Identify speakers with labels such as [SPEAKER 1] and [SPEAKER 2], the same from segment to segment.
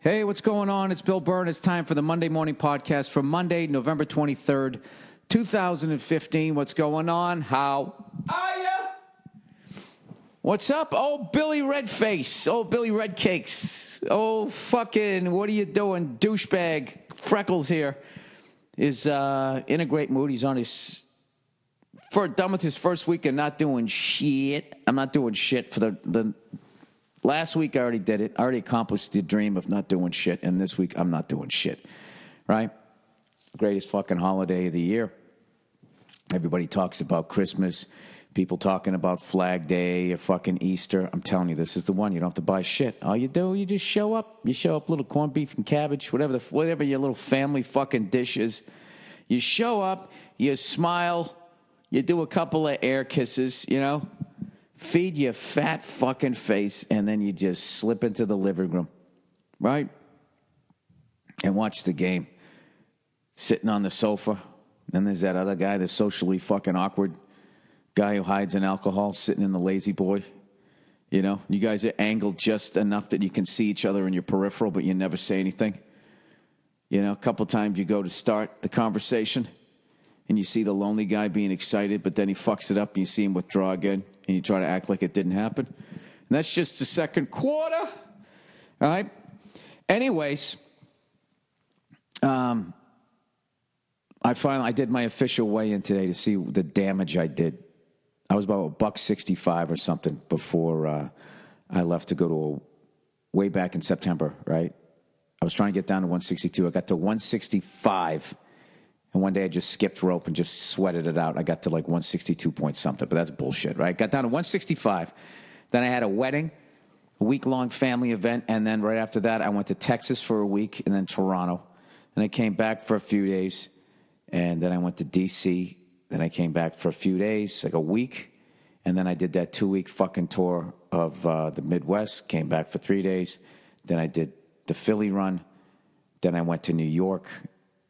[SPEAKER 1] Hey, what's going on? It's Bill Burr, and it's time for the Monday Morning Podcast for Monday, November 23rd, 2015. What's going on? How are ya? What's up? Oh, Billy Redface. Oh, Billy Redcakes. Oh, fucking, what are you doing? Douchebag Freckles here is in a great mood. He's on his, done with his first week and not doing shit. I'm not doing shit for the last week. I already did it. I already accomplished the dream of not doing shit. And this week, I'm not doing shit. Right? Greatest fucking holiday of the year. Everybody talks about Christmas. People talking about Flag Day or fucking Easter. I'm telling you, this is the one. You don't have to buy shit. All you do, you just show up. You show up, little corned beef and cabbage, whatever your little family fucking dish is. You show up, you smile, you do a couple of air kisses, you know. Feed your fat fucking face, and then you just slip into the living room, right? And watch the game. Sitting on the sofa. Then there's that other guy, the socially fucking awkward guy who hides in alcohol, sitting in the lazy boy. You know, you guys are angled just enough that you can see each other in your peripheral, but you never say anything. You know, a couple times you go to start the conversation, and you see the lonely guy being excited, but then he fucks it up, and you see him withdraw again. And you try to act like it didn't happen. And that's just the second quarter. All right? Anyways, I did my official weigh-in today to see the damage I did. I was about $165 or something before I left to go to way back in September, right? I was trying to get down to 162. I got to 165. And one day I just skipped rope and just sweated it out. I got to like 162 point something, but that's bullshit, right? Got down to 165. Then I had a wedding, a week-long family event, and then right after that I went to Texas for a week and then Toronto. And I came back for a few days, and then I went to D.C. Then I came back for a few days, like a week, and then I did that 2-week fucking tour of the Midwest, came back for 3 days. Then I did the Philly run. Then I went to New York.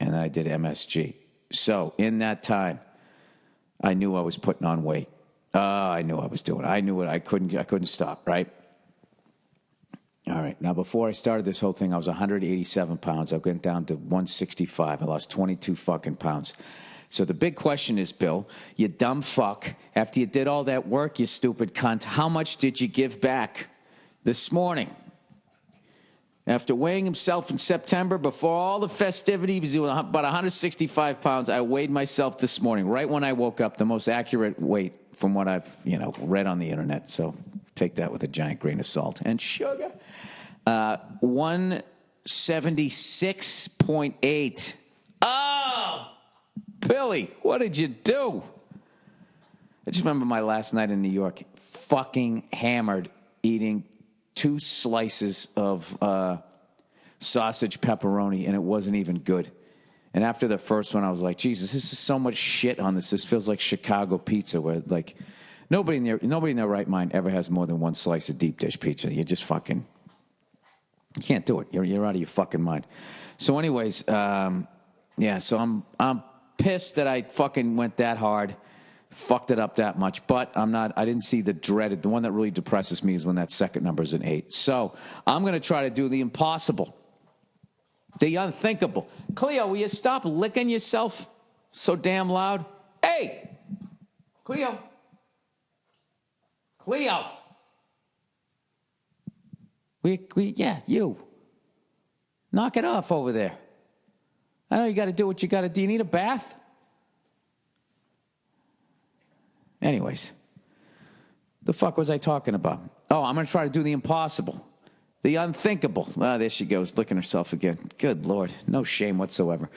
[SPEAKER 1] And then I did MSG. So in that time, I knew I was putting on weight. I knew I was doing. I knew it. I couldn't stop. Right. All right. Now, before I started this whole thing, I was 187 pounds. I went down to 165. I lost 22 fucking pounds. So the big question is, Bill, you dumb fuck. After you did all that work, you stupid cunt, how much did you give back this morning? After weighing himself in September, before all the festivities, he was about 165 pounds. I weighed myself this morning, right when I woke up, the most accurate weight from what I've, read on the internet. So take that with a giant grain of salt and sugar. 176.8. Oh, Billy, what did you do? I just remember my last night in New York, fucking hammered, eating 2 slices of sausage pepperoni, and it wasn't even good. And after the first one, I was like, Jesus, this is so much shit on this. This feels like Chicago pizza, where like nobody in their right mind ever has more than 1 slice of deep dish pizza. You just fucking you can't do it. You're out of your fucking mind. So, anyways, So I'm pissed that I fucking went that hard. Fucked it up that much, but I didn't see the dreaded. The one that really depresses me is when that second number is an 8. So I'm going to try to do the impossible, the unthinkable. Cleo, will you stop licking yourself so damn loud? Hey, Cleo. You. Knock it off over there. I know you got to do what you got to do. You need a bath? Anyways, the fuck was I talking about? Oh, I'm going to try to do the impossible, the unthinkable. There she goes, licking herself again. Good Lord, no shame whatsoever.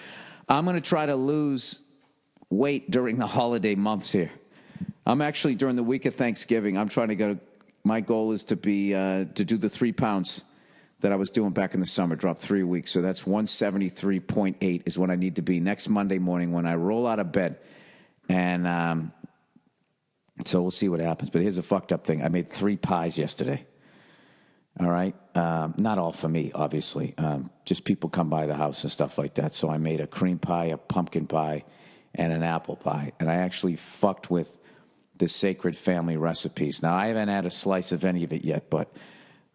[SPEAKER 1] I'm going to try to lose weight during the holiday months here. I'm actually, during the week of Thanksgiving, I'm trying to go, my goal is to do the 3 pounds that I was doing back in the summer, drop 3 weeks. So that's 173.8 is what I need to be next Monday morning when I roll out of bed. And, so we'll see what happens. But here's a fucked up thing. I made 3 pies yesterday. All right? Not all for me, obviously. Just people come by the house and stuff like that. So I made a cream pie, a pumpkin pie, and an apple pie. And I actually fucked with the Sacred Family recipes. Now, I haven't had a slice of any of it yet, but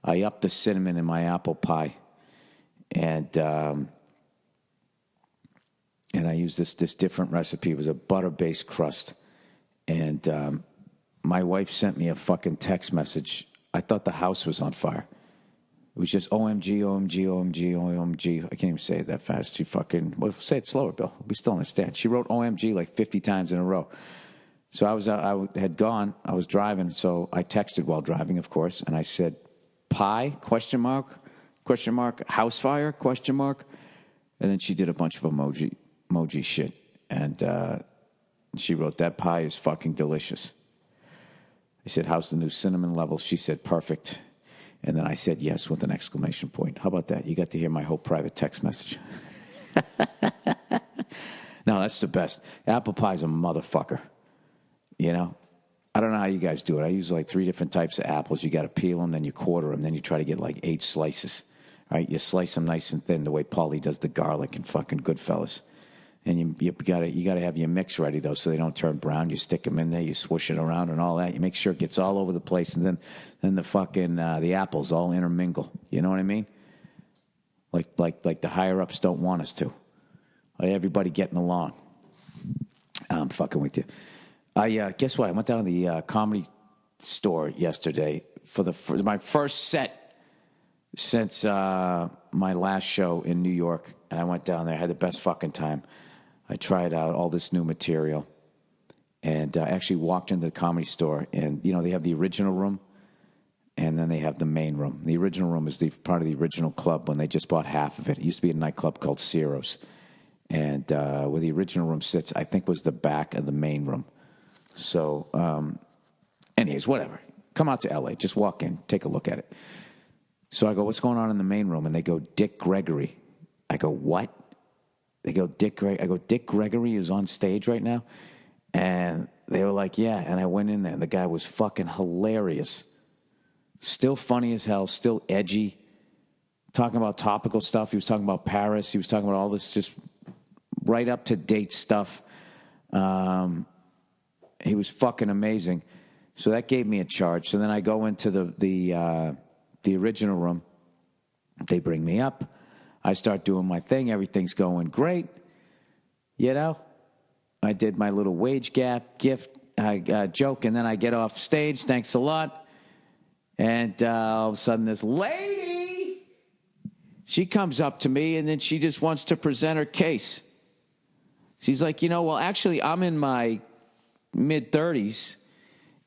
[SPEAKER 1] I upped the cinnamon in my apple pie. And I used this different recipe. It was a butter-based crust. And my wife sent me a fucking text message. I thought the house was on fire. It was just OMG, OMG, OMG, OMG. I can't even say it that fast. She fucking, well, say it slower, Bill. We still understand. She wrote OMG like 50 times in a row. So I had gone, I was driving, so I texted while driving, of course, and I said, pie, question mark, house fire, question mark. And then she did a bunch of emoji shit. And she wrote, that pie is fucking delicious. I said, how's the new cinnamon level? She said, perfect. And then I said yes with an exclamation point. How about that? You got to hear my whole private text message. No, that's the best. Apple pie's a motherfucker. You know? I don't know how you guys do it. I use like 3 different types of apples. You got to peel them, then you quarter them, then you try to get like 8 slices. Right? You slice them nice and thin the way Paulie does the garlic and fucking Goodfellas. And you gotta have your mix ready, though, so they don't turn brown. You stick them in there, you swoosh it around and all that. You make sure it gets all over the place, and then the fucking the apples all intermingle. You know what I mean? Like the higher ups don't want us to. Like everybody getting along. I'm fucking with you. Guess what? I went down to the comedy store yesterday for my first set since my last show in New York, and I went down there. I had the best fucking time. I tried out all this new material, and I actually walked into the comedy store, and, you know, they have the original room, and then they have the main room. The original room is part of the original club when they just bought half of it. It used to be a nightclub called Ciro's, and where the original room sits, I think, was the back of the main room. So, anyways, whatever. Come out to L.A. Just walk in. Take a look at it. So I go, what's going on in the main room? And they go, Dick Gregory. I go, what? They go, Dick Gregory. I go, Dick Gregory is on stage right now? And they were like, yeah. And I went in there, and the guy was fucking hilarious. Still funny as hell, still edgy. Talking about topical stuff. He was talking about Paris. He was talking about all this just right up-to-date stuff. He was fucking amazing. So that gave me a charge. So then I go into the original room. They bring me up. I start doing my thing. Everything's going great. You know, I did my little wage gap joke, and then I get off stage. Thanks a lot. And all of a sudden, this lady, she comes up to me, and then she just wants to present her case. She's like, you know, well, actually, I'm in my mid-30s.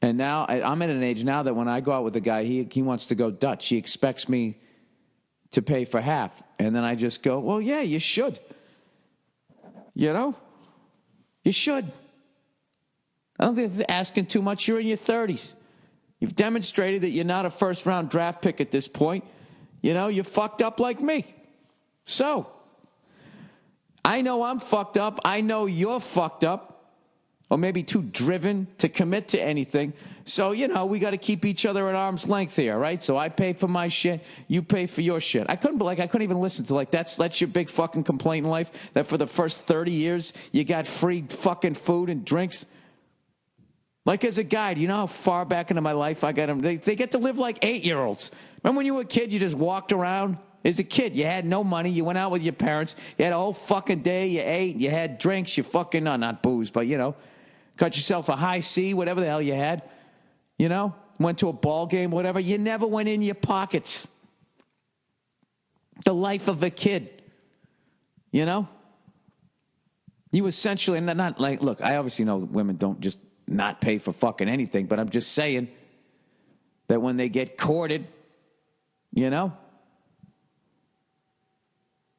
[SPEAKER 1] And now I'm at an age now that when I go out with a guy, he wants to go Dutch. He expects me to pay for half. And then I just go, well, yeah, you should. You know? You should. I don't think it's asking too much. You're in your 30s. You've demonstrated that you're not a first-round draft pick at this point. You know, you're fucked up like me. So, I know I'm fucked up. I know you're fucked up. Or maybe too driven to commit to anything. So, you know, we got to keep each other at arm's length here, right? So I pay for my shit, you pay for your shit. I couldn't even listen to, like, that's your big fucking complaint in life, that for the first 30 years, you got free fucking food and drinks. Like, as a guy, do you know how far back into my life I got them? They get to live like 8-year-olds. Remember when you were a kid, you just walked around? As a kid, you had no money. You went out with your parents. You had a whole fucking day. You ate. You had drinks. You fucking, no, not booze, but, you know. Got yourself a high C, whatever the hell you had. You know? Went to a ball game, whatever. You never went in your pockets. The life of a kid. You know? You essentially, not like, look, I obviously know women don't just not pay for fucking anything, but I'm just saying that when they get courted, you know?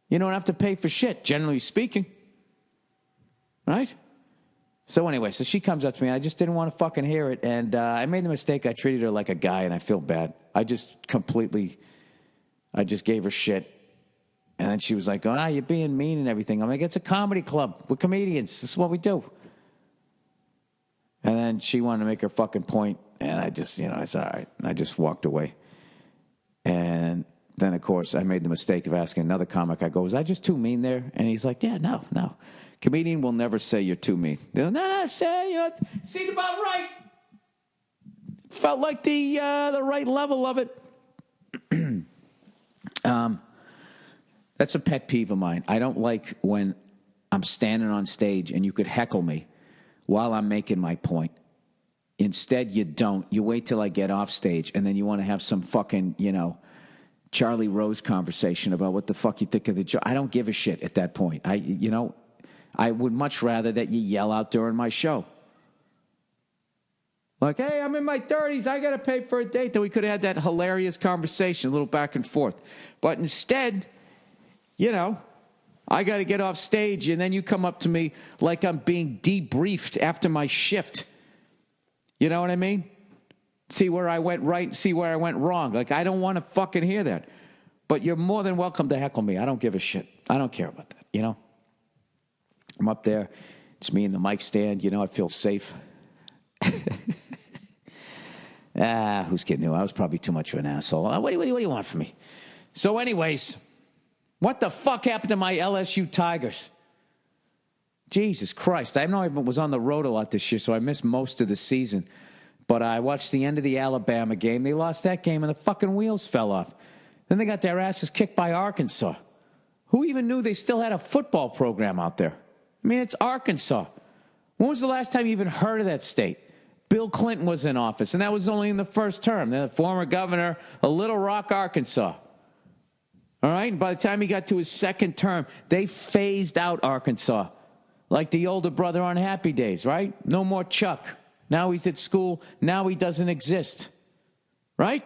[SPEAKER 1] You don't have to pay for shit, generally speaking. Right? So anyway, so she comes up to me, and I just didn't want to fucking hear it, and I made the mistake. I treated her like a guy, and I feel bad. I just gave her shit, and then she was like, oh, you're being mean and everything. I'm like, it's a comedy club. We're comedians. This is what we do. And then she wanted to make her fucking point, and I just, you know, I said, all right, and I just walked away. And then, of course, I made the mistake of asking another comic. I go, was I just too mean there? And he's like, yeah, no. Comedian will never say you're too mean. They'll, no, say, you know, seemed about right. Felt like the right level of it. That's a pet peeve of mine. I don't like when I'm standing on stage and you could heckle me while I'm making my point. Instead, you don't. You wait till I get off stage, and then you want to have some fucking, Charlie Rose conversation about what the fuck you think of the joke. I don't give a shit at that point. I would much rather that you yell out during my show. Like, hey, I'm in my 30s. I got to pay for a date. Then we could have had that hilarious conversation, a little back and forth. But instead, I got to get off stage, and then you come up to me like I'm being debriefed after my shift. You know what I mean? See where I went right, see where I went wrong. Like, I don't want to fucking hear that. But you're more than welcome to heckle me. I don't give a shit. I don't care about that, I'm up there. It's me and the mic stand. I feel safe. Who's kidding you? I was probably too much of an asshole. What do you want from me? So anyways, what the fuck happened to my LSU Tigers? Jesus Christ. I know I was on the road a lot this year, so I missed most of the season. But I watched the end of the Alabama game. They lost that game, and the fucking wheels fell off. Then they got their asses kicked by Arkansas. Who even knew they still had a football program out there? I mean, it's Arkansas. When was the last time you even heard of that state? Bill Clinton was in office, and that was only in the first term. Then the former governor of Little Rock, Arkansas. All right? And by the time he got to his second term, they phased out Arkansas. Like the older brother on Happy Days, right? No more Chuck. Now he's at school. Now he doesn't exist. Right?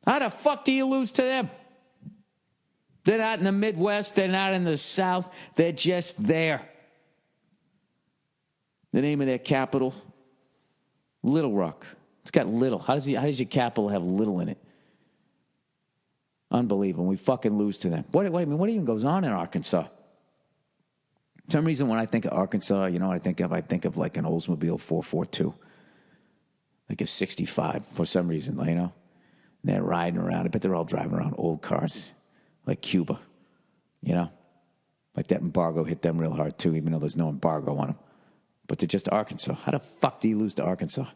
[SPEAKER 1] How the fuck do you lose to them? They're not in the Midwest. They're not in the South. They're just there. The name of their capital? Little Rock. It's got little. How does your capital have little in it? Unbelievable. We fucking lose to them. What even goes on in Arkansas? For some reason, when I think of Arkansas, what I think of? I think of like an Oldsmobile 442. Like a 65 for some reason, And they're riding around. I bet they're all driving around old cars. Like Cuba, Like that embargo hit them real hard, too, even though there's no embargo on them. But they're just Arkansas. How the fuck do you lose to Arkansas?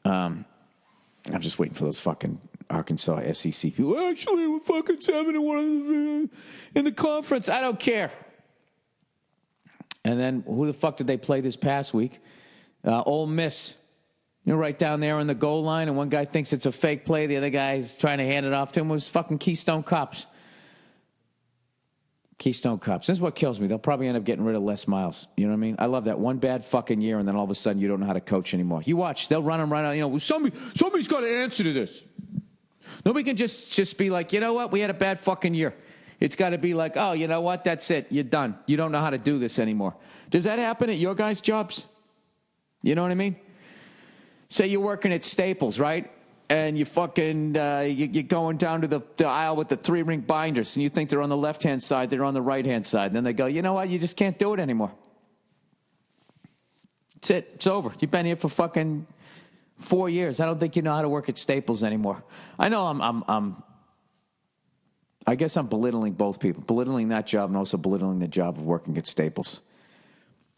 [SPEAKER 1] I'm just waiting for those fucking Arkansas SEC people. Actually, we're fucking 7-1 in the conference. I don't care. And then who the fuck did they play this past week? Ole Miss. Right down there on the goal line, and one guy thinks it's a fake play. The other guy's trying to hand it off to him. It was fucking Keystone Cops. Keystone Cops. This is what kills me. They'll probably end up getting rid of Les Miles. You know what I mean? I love that. One bad fucking year, and then all of a sudden you don't know how to coach anymore. You watch. They'll run them right out. Somebody's got to answer to this. Nobody can just be like, you know what? We had a bad fucking year. It's got to be like, oh, you know what? That's it. You're done. You don't know how to do this anymore. Does that happen at your guys' jobs? You know what I mean? Say you're working at Staples, right? And you fucking, you're going down to the aisle with the 3-ring binders, and you think they're on the left-hand side, they're on the right-hand side. And then they go, you know what? You just can't do it anymore. That's it. It's over. You've been here for fucking 4 years. I don't think you know how to work at Staples anymore. I know I guess I'm belittling both people. Belittling that job and also belittling the job of working at Staples.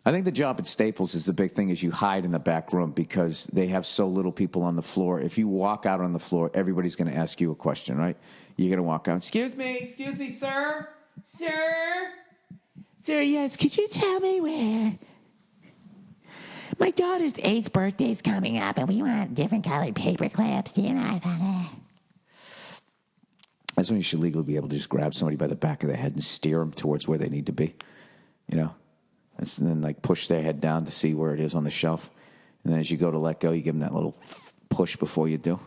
[SPEAKER 1] I think the job at Staples is the big thing is you hide in the back room because they have so little people on the floor. If you walk out on the floor, everybody's going to ask you a question, right? You're going to walk out. Excuse me, sir? Sir, yes, could you tell me where? My daughter's 8th birthday is coming up, and we want different colored paper clips. Do you know that? That's when you should legally be able to just grab somebody by the back of the head and steer them towards where they need to be, And then, push their head down to see where it is on the shelf. And then as you go to let go, you give them that little push before you do.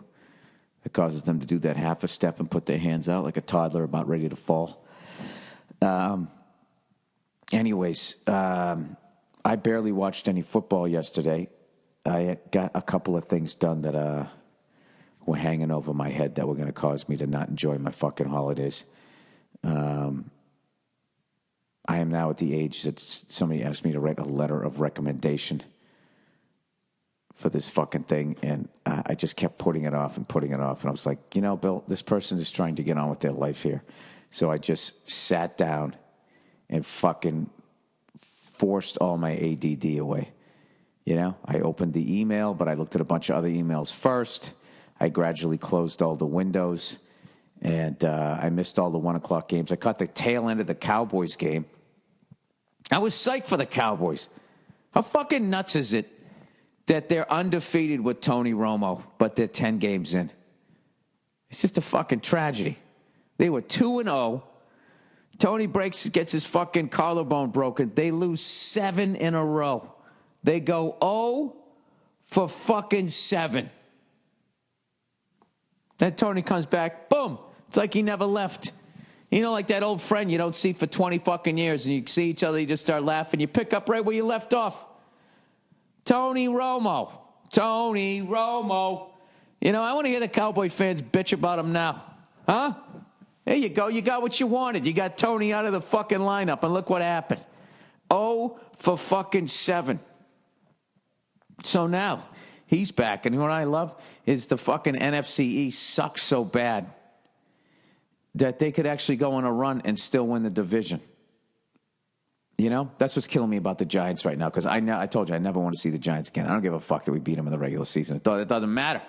[SPEAKER 1] It causes them to do that half a step and put their hands out like a toddler about ready to fall. Anyways, I barely watched any football yesterday. I got a couple of things done that were hanging over my head that were going to cause me to not enjoy my fucking holidays. I am now at the age that somebody asked me to write a letter of recommendation for this fucking thing, and I just kept putting it off. And I was like, Bill, this person is trying to get on with their life here. So I just sat down and fucking forced all my ADD away. I opened the email, but I looked at a bunch of other emails first. I gradually closed all the windows, And I missed all the 1 o'clock games. I caught the tail end of the Cowboys game. I was psyched for the Cowboys. How fucking nuts is it that they're undefeated with Tony Romo, but they're 10 games in? It's just a fucking tragedy. They were 2-0. Tony gets his fucking collarbone broken. They lose 7 in a row. They go 0 for fucking 7. Then Tony comes back, boom. It's like he never left. You know, like that old friend you don't see for 20 fucking years, and you see each other, you just start laughing. You pick up right where you left off. Tony Romo. Tony Romo. You know, I want to hear the Cowboy fans bitch about him now. Huh? There you go. You got what you wanted. You got Tony out of the fucking lineup, and look what happened. 0 for fucking 7. So now he's back, and what I love is the fucking NFC East sucks so bad that they could actually go on a run and still win the division. You know, that's what's killing me about the Giants right now, because I told you I never want to see the Giants again. I don't give a fuck that we beat them in the regular season. It doesn't matter.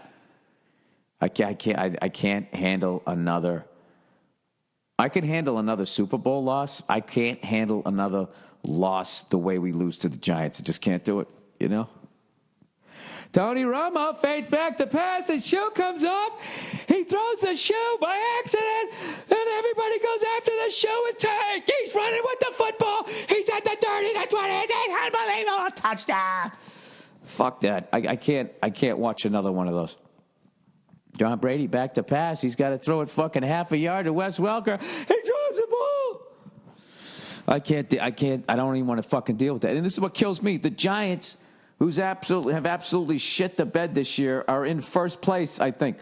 [SPEAKER 1] I can't handle another. I can handle another Super Bowl loss. I can't handle another loss the way we lose to the Giants. I just can't do it, you know? Tony Romo fades back to pass. His shoe comes off. He throws the shoe by accident. And everybody goes after the shoe and take. He's running with the football. He's at the 30, the 20. Unbelievable touchdown. Fuck that. I can't watch another one of those. John Brady back to pass. He's got to throw it fucking half a yard to Wes Welker. He drops the ball. I don't even want to fucking deal with that. And this is what kills me. The Giants, who have absolutely shit the bed this year, are in first place, I think,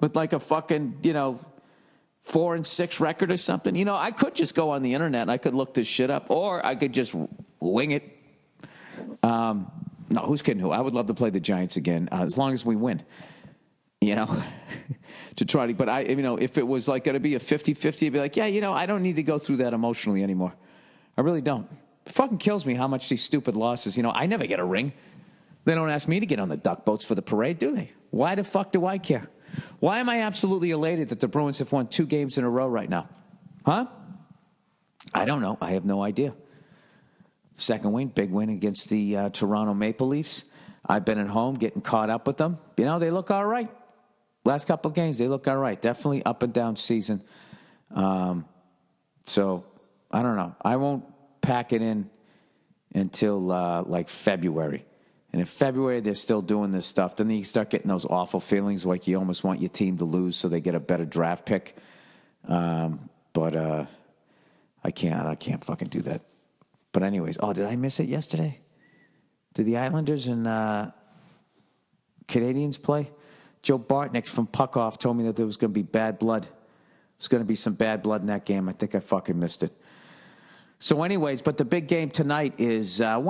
[SPEAKER 1] with like a fucking, 4-6 record or something. You know, I could just go on the internet and I could look this shit up, or I could just wing it. No, who's kidding who? I would love to play the Giants again, as long as we win. You know, to try to, but if it was like going to be a 50-50, I'd be like, yeah, I don't need to go through that emotionally anymore. I really don't. It fucking kills me how much these stupid losses, I never get a ring. They don't ask me to get on the duck boats for the parade, do they? Why the fuck do I care? Why am I absolutely elated that the Bruins have won 2 games in a row right now? Huh? I don't know. I have no idea. Second win, big win against the Toronto Maple Leafs. I've been at home getting caught up with them. They look all right. Last couple of games, they look all right. Definitely up and down season. So, I don't know. I won't pack it in until like February. And in February, they're still doing this stuff. Then you start getting those awful feelings like you almost want your team to lose so they get a better draft pick. But I can't fucking do that. But anyways, did I miss it yesterday? Did the Islanders and Canadians play? Joe Bartnick from Puck Off told me that there was going to be bad blood. There's going to be some bad blood in that game. I think I fucking missed it. So anyways, but the big game tonight is Patriots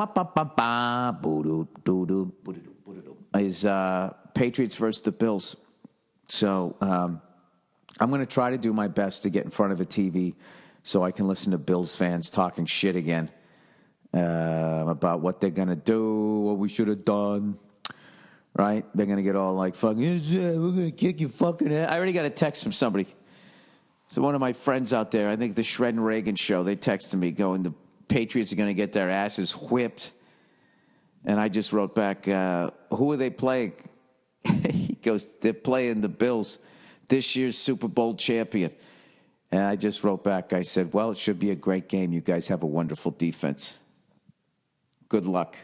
[SPEAKER 1] versus the Bills. So I'm going to try to do my best to get in front of a TV so I can listen to Bills fans talking shit again about what they're going to do, what we should have done. Right? They're going to get all like, fucking, we're going to kick your fucking head. I already got a text from somebody. So one of my friends out there, I think the Shred and Reagan show, they texted me going, the Patriots are going to get their asses whipped. And I just wrote back, who are they playing? He goes, they're playing the Bills, this year's Super Bowl champion. And I just wrote back, I said, well, it should be a great game. You guys have a wonderful defense. Good luck.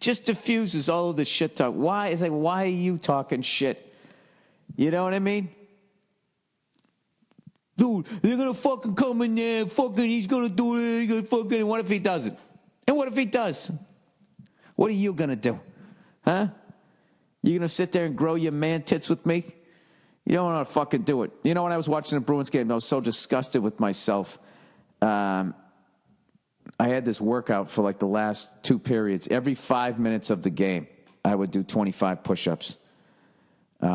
[SPEAKER 1] Just diffuses all of the shit talk. Why are you talking shit? You know what I mean? Dude, they're going to fucking come in there. Fucking, he's going to do it. He's going to fucking, and what if he doesn't? And what if he does? What are you going to do? Huh? You going to sit there and grow your man tits with me? You don't want to fucking do it. You know, when I was watching the Bruins game, I was so disgusted with myself. I had this workout for like the last 2 periods. Every 5 minutes of the game, I would do 25 push-ups. It's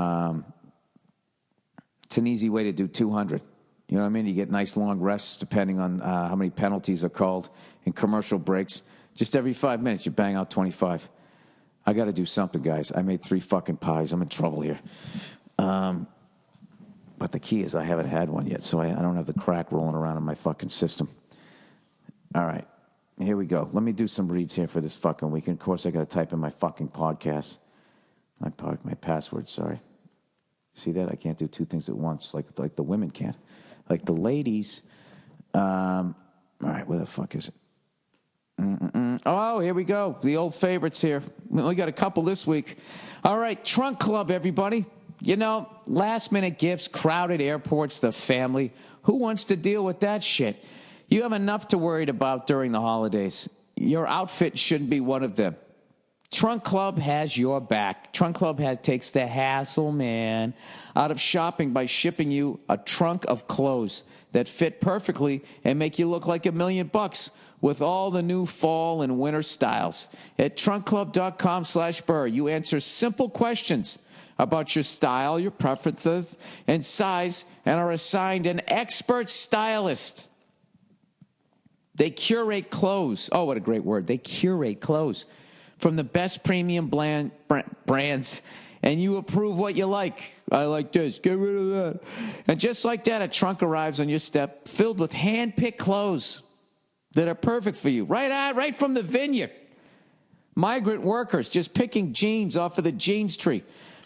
[SPEAKER 1] an easy way to do 200. You know what I mean? You get nice long rests depending on how many penalties are called in commercial breaks. Just every 5 minutes, you bang out 25. I got to do something, guys. I made 3 fucking pies. I'm in trouble here. But the key is I haven't had one yet, so I don't have the crack rolling around in my fucking system. All right, here we go. Let me do some reads here for this fucking week. And of course, I got to type in my fucking podcast. My password, sorry. See that? I can't do two things at once like the women can. Like the ladies. All right, where the fuck is it? Oh, here we go. The old favorites here. We only got a couple this week. All right, Trunk Club, everybody. You know, last-minute gifts, crowded airports, the family. Who wants to deal with that shit? You have enough to worry about during the holidays. Your outfit shouldn't be one of them. Trunk Club has your back. Trunk Club takes the hassle, man, out of shopping by shipping you a trunk of clothes that fit perfectly and make you look like $1 million with all the new fall and winter styles. At trunkclub.com/Burr, you answer simple questions about your style, your preferences, and size, and are assigned an expert stylist. They curate clothes. Oh, what a great word. They curate clothes from the best premium brands, and you approve what you like. I like this. Get rid of that. And just like that, a trunk arrives on your step filled with hand-picked clothes that are perfect for you. Right from the vineyard. Migrant workers just picking jeans off of the jeans tree.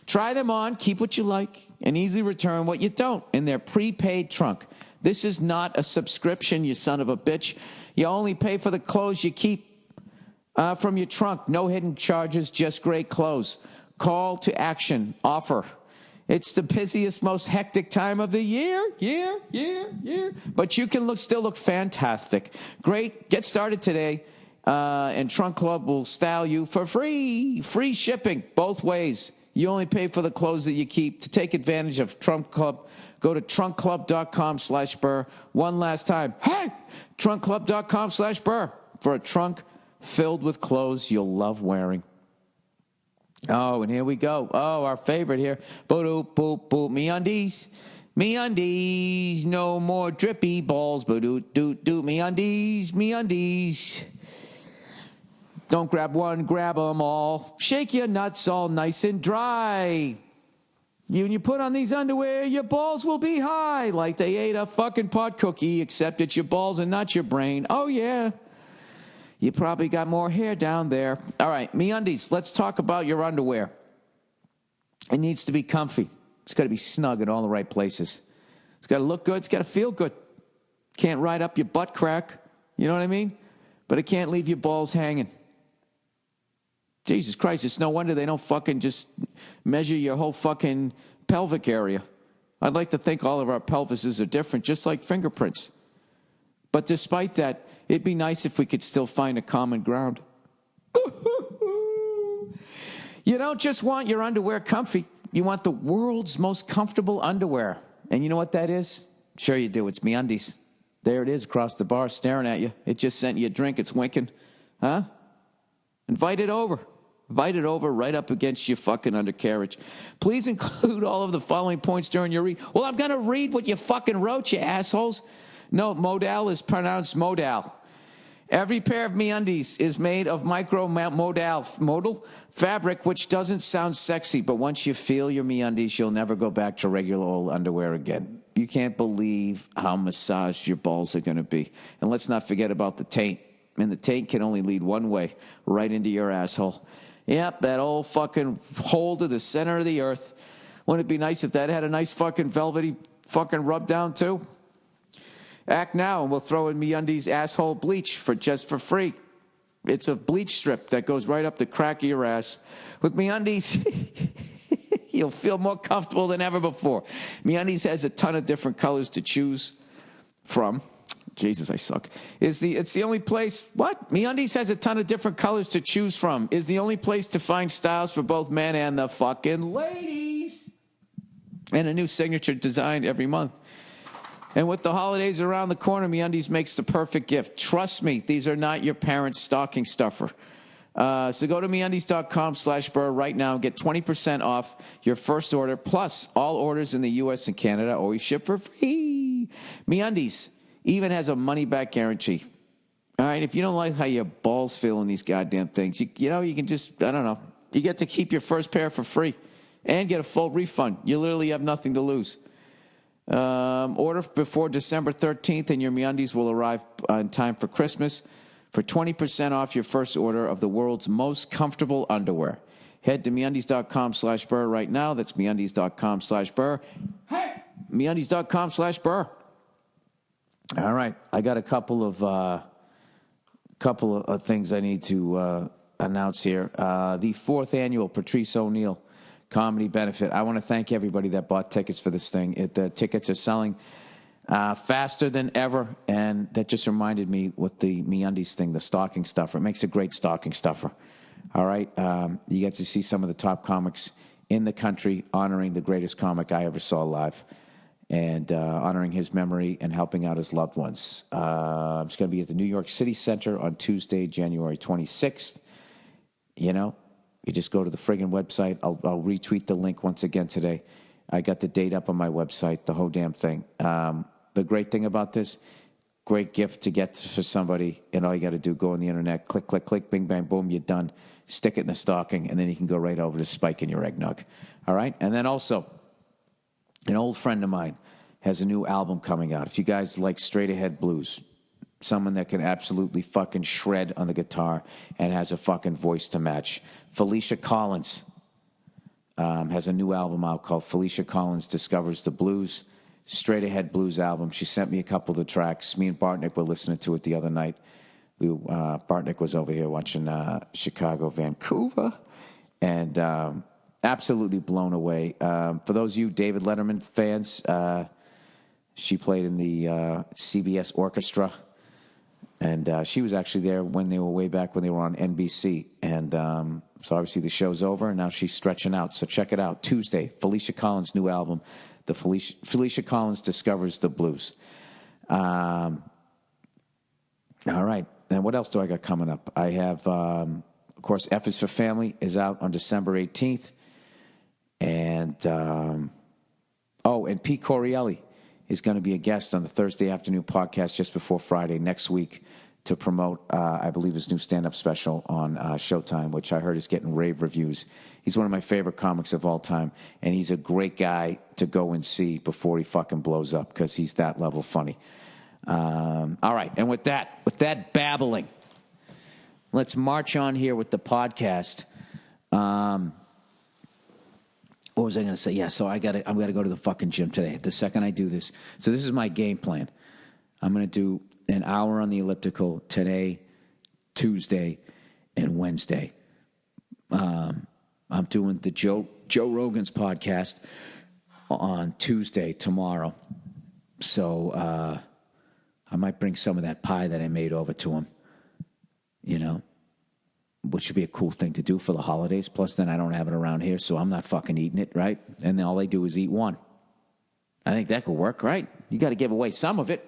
[SPEAKER 1] Try them on, keep what you like, and easily return what you don't in their prepaid trunk. This is not a subscription, you son of a bitch. You only pay for the clothes you keep from your trunk. No hidden charges, just great clothes. Call to action offer. It's the busiest, most hectic time of the year. But you can still look fantastic. Great. Get started today, and Trunk Club will style you for free. Free shipping both ways. You only pay for the clothes that you keep. To take advantage of Trunk Club, go to trunkclub.com/Burr. One last time. Hey! Trunkclub.com/Burr for a trunk filled with clothes you'll love wearing. Oh, and here we go. Oh, our favorite here. Boop, boop, boop. MeUndies. MeUndies. No more drippy balls. Boop, doot, doot. MeUndies. MeUndies. Don't grab one, grab them all. Shake your nuts all nice and dry. When you put on these underwear, your balls will be high, like they ate a fucking pot cookie, except it's your balls and not your brain. Oh, yeah. You probably got more hair down there. All right, MeUndies, let's talk about your underwear. It needs to be comfy. It's got to be snug in all the right places. It's got to look good. It's got to feel good. Can't ride up your butt crack. You know what I mean? But it can't leave your balls hanging. Jesus Christ, it's no wonder they don't fucking just measure your whole fucking pelvic area. I'd like to think all of our pelvises are different, just like fingerprints. But despite that, it'd be nice if we could still find a common ground. You don't just want your underwear comfy. You want the world's most comfortable underwear. And you know what that is? Sure you do. It's MeUndies. There it is across the bar staring at you. It just sent you a drink. It's winking. Huh? Invite it over. Invite it over right up against your fucking undercarriage. Please include all of the following points during your read. Well, I'm going to read what you fucking wrote, you assholes. No, modal is pronounced modal. Every pair of MeUndies is made of modal fabric, which doesn't sound sexy, but once you feel your MeUndies, you'll never go back to regular old underwear again. You can't believe how massaged your balls are going to be. And let's not forget about the taint. And the taint can only lead one way, right into your asshole. Yep, that old fucking hole to the center of the earth. Wouldn't it be nice if that had a nice fucking velvety fucking rub down too? Act now and we'll throw in MeUndies asshole bleach for free. It's a bleach strip that goes right up the crack of your ass. With MeUndies, you'll feel more comfortable than ever before. MeUndies has a ton of different colors to choose from. Jesus, I suck. It's the only place. What? MeUndies has a ton of different colors to choose from. Is the only place to find styles for both men and the fucking ladies. And a new signature design every month. And with the holidays around the corner, MeUndies makes the perfect gift. Trust me, these are not your parents' stocking stuffer. So go to MeUndies.com/Burr right now and get 20% off your first order. Plus, all orders in the U.S. and Canada always ship for free. MeUndies even has a money-back guarantee. All right, if you don't like how your balls feel in these goddamn things, you know, you can just, I don't know, you get to keep your first pair for free. and get a full refund. You literally have nothing to lose. Order before December 13th, and your MeUndies will arrive in time for Christmas. For 20% off your first order of the world's most comfortable underwear, head to MeUndies.com/Burr right now. That's MeUndies.com/Burr. Hey! MeUndies.com/Burr. All right, I got a couple of things I need to announce here. The 4th annual Patrice O'Neill Comedy Benefit. I want to thank everybody that bought tickets for this thing. The tickets are selling faster than ever, and that just reminded me with the MeUndies thing, the stocking stuffer. It makes a great stocking stuffer. All right, you get to see some of the top comics in the country honoring the greatest comic I ever saw live, and honoring his memory and helping out his loved ones. It's going to be at the New York City Center on Tuesday, January 26th. You know, you just go to the friggin' website. I'll retweet the link once again today. I got the date up on my website, the whole damn thing. The great thing about this, great gift to get for somebody, and all you got to do, go on the internet, click, click, click, bing, bang, boom, you're done. Stick it in the stocking, and then you can go right over to Spike in your eggnog. All right? And then also, an old friend of mine has a new album coming out. If you guys like straight ahead blues, someone that can absolutely fucking shred on the guitar and has a fucking voice to match, Felicia Collins has a new album out called Felicia Collins Discovers the Blues. Straight ahead blues album. She sent me a couple of the tracks. Me and Bartnick were listening to it the other night. Bartnick was over here watching Chicago, Vancouver, and absolutely blown away. For those of you David Letterman fans, she played in the CBS Orchestra, and she was actually there when they were way back when they were on NBC. And so obviously the show's over, and now she's stretching out. So check it out. Tuesday, Felicia Collins' new album, the Felicia Collins Discovers the Blues. All right. And what else do I got coming up? I have, of course, F is for Family is out on December 18th. And, and Pete Corielli is going to be a guest on the Thursday afternoon podcast just before Friday next week to promote, I believe, his new stand-up special on Showtime, which I heard is getting rave reviews. He's one of my favorite comics of all time, and he's a great guy to go and see before he fucking blows up because he's that level funny. All right, and with that babbling, let's march on here with the podcast. What was I going to say? Yeah, so I'm going to go to the fucking gym today. The second I do this, so this is my game plan. I'm going to do an hour on the elliptical today, Tuesday, and Wednesday. I'm doing the Joe Rogan's podcast on Tuesday tomorrow. So I might bring some of that pie that I made over to him, which would be a cool thing to do for the holidays. Plus, then I don't have it around here, so I'm not fucking eating it, right? And then all they do is eat one. I think that could work, right? You got to give away some of it.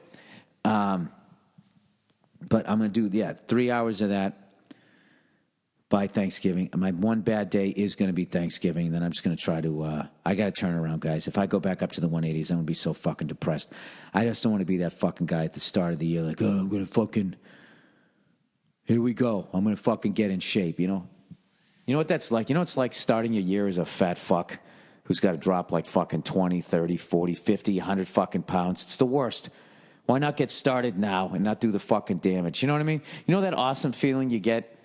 [SPEAKER 1] But I'm going to do, 3 hours of that by Thanksgiving. My one bad day is going to be Thanksgiving, and then I'm just going to try to, I got to turn around, guys. If I go back up to the 180s, I'm going to be so fucking depressed. I just don't want to be that fucking guy at the start of the year, like, I'm going to fucking, here we go. I'm going to fucking get in shape, You know what that's like? It's like starting your year as a fat fuck who's got to drop like fucking 20, 30, 40, 50, 100 fucking pounds. It's the worst. Why not get started now and not do the fucking damage? You know what I mean? You know that awesome feeling you get,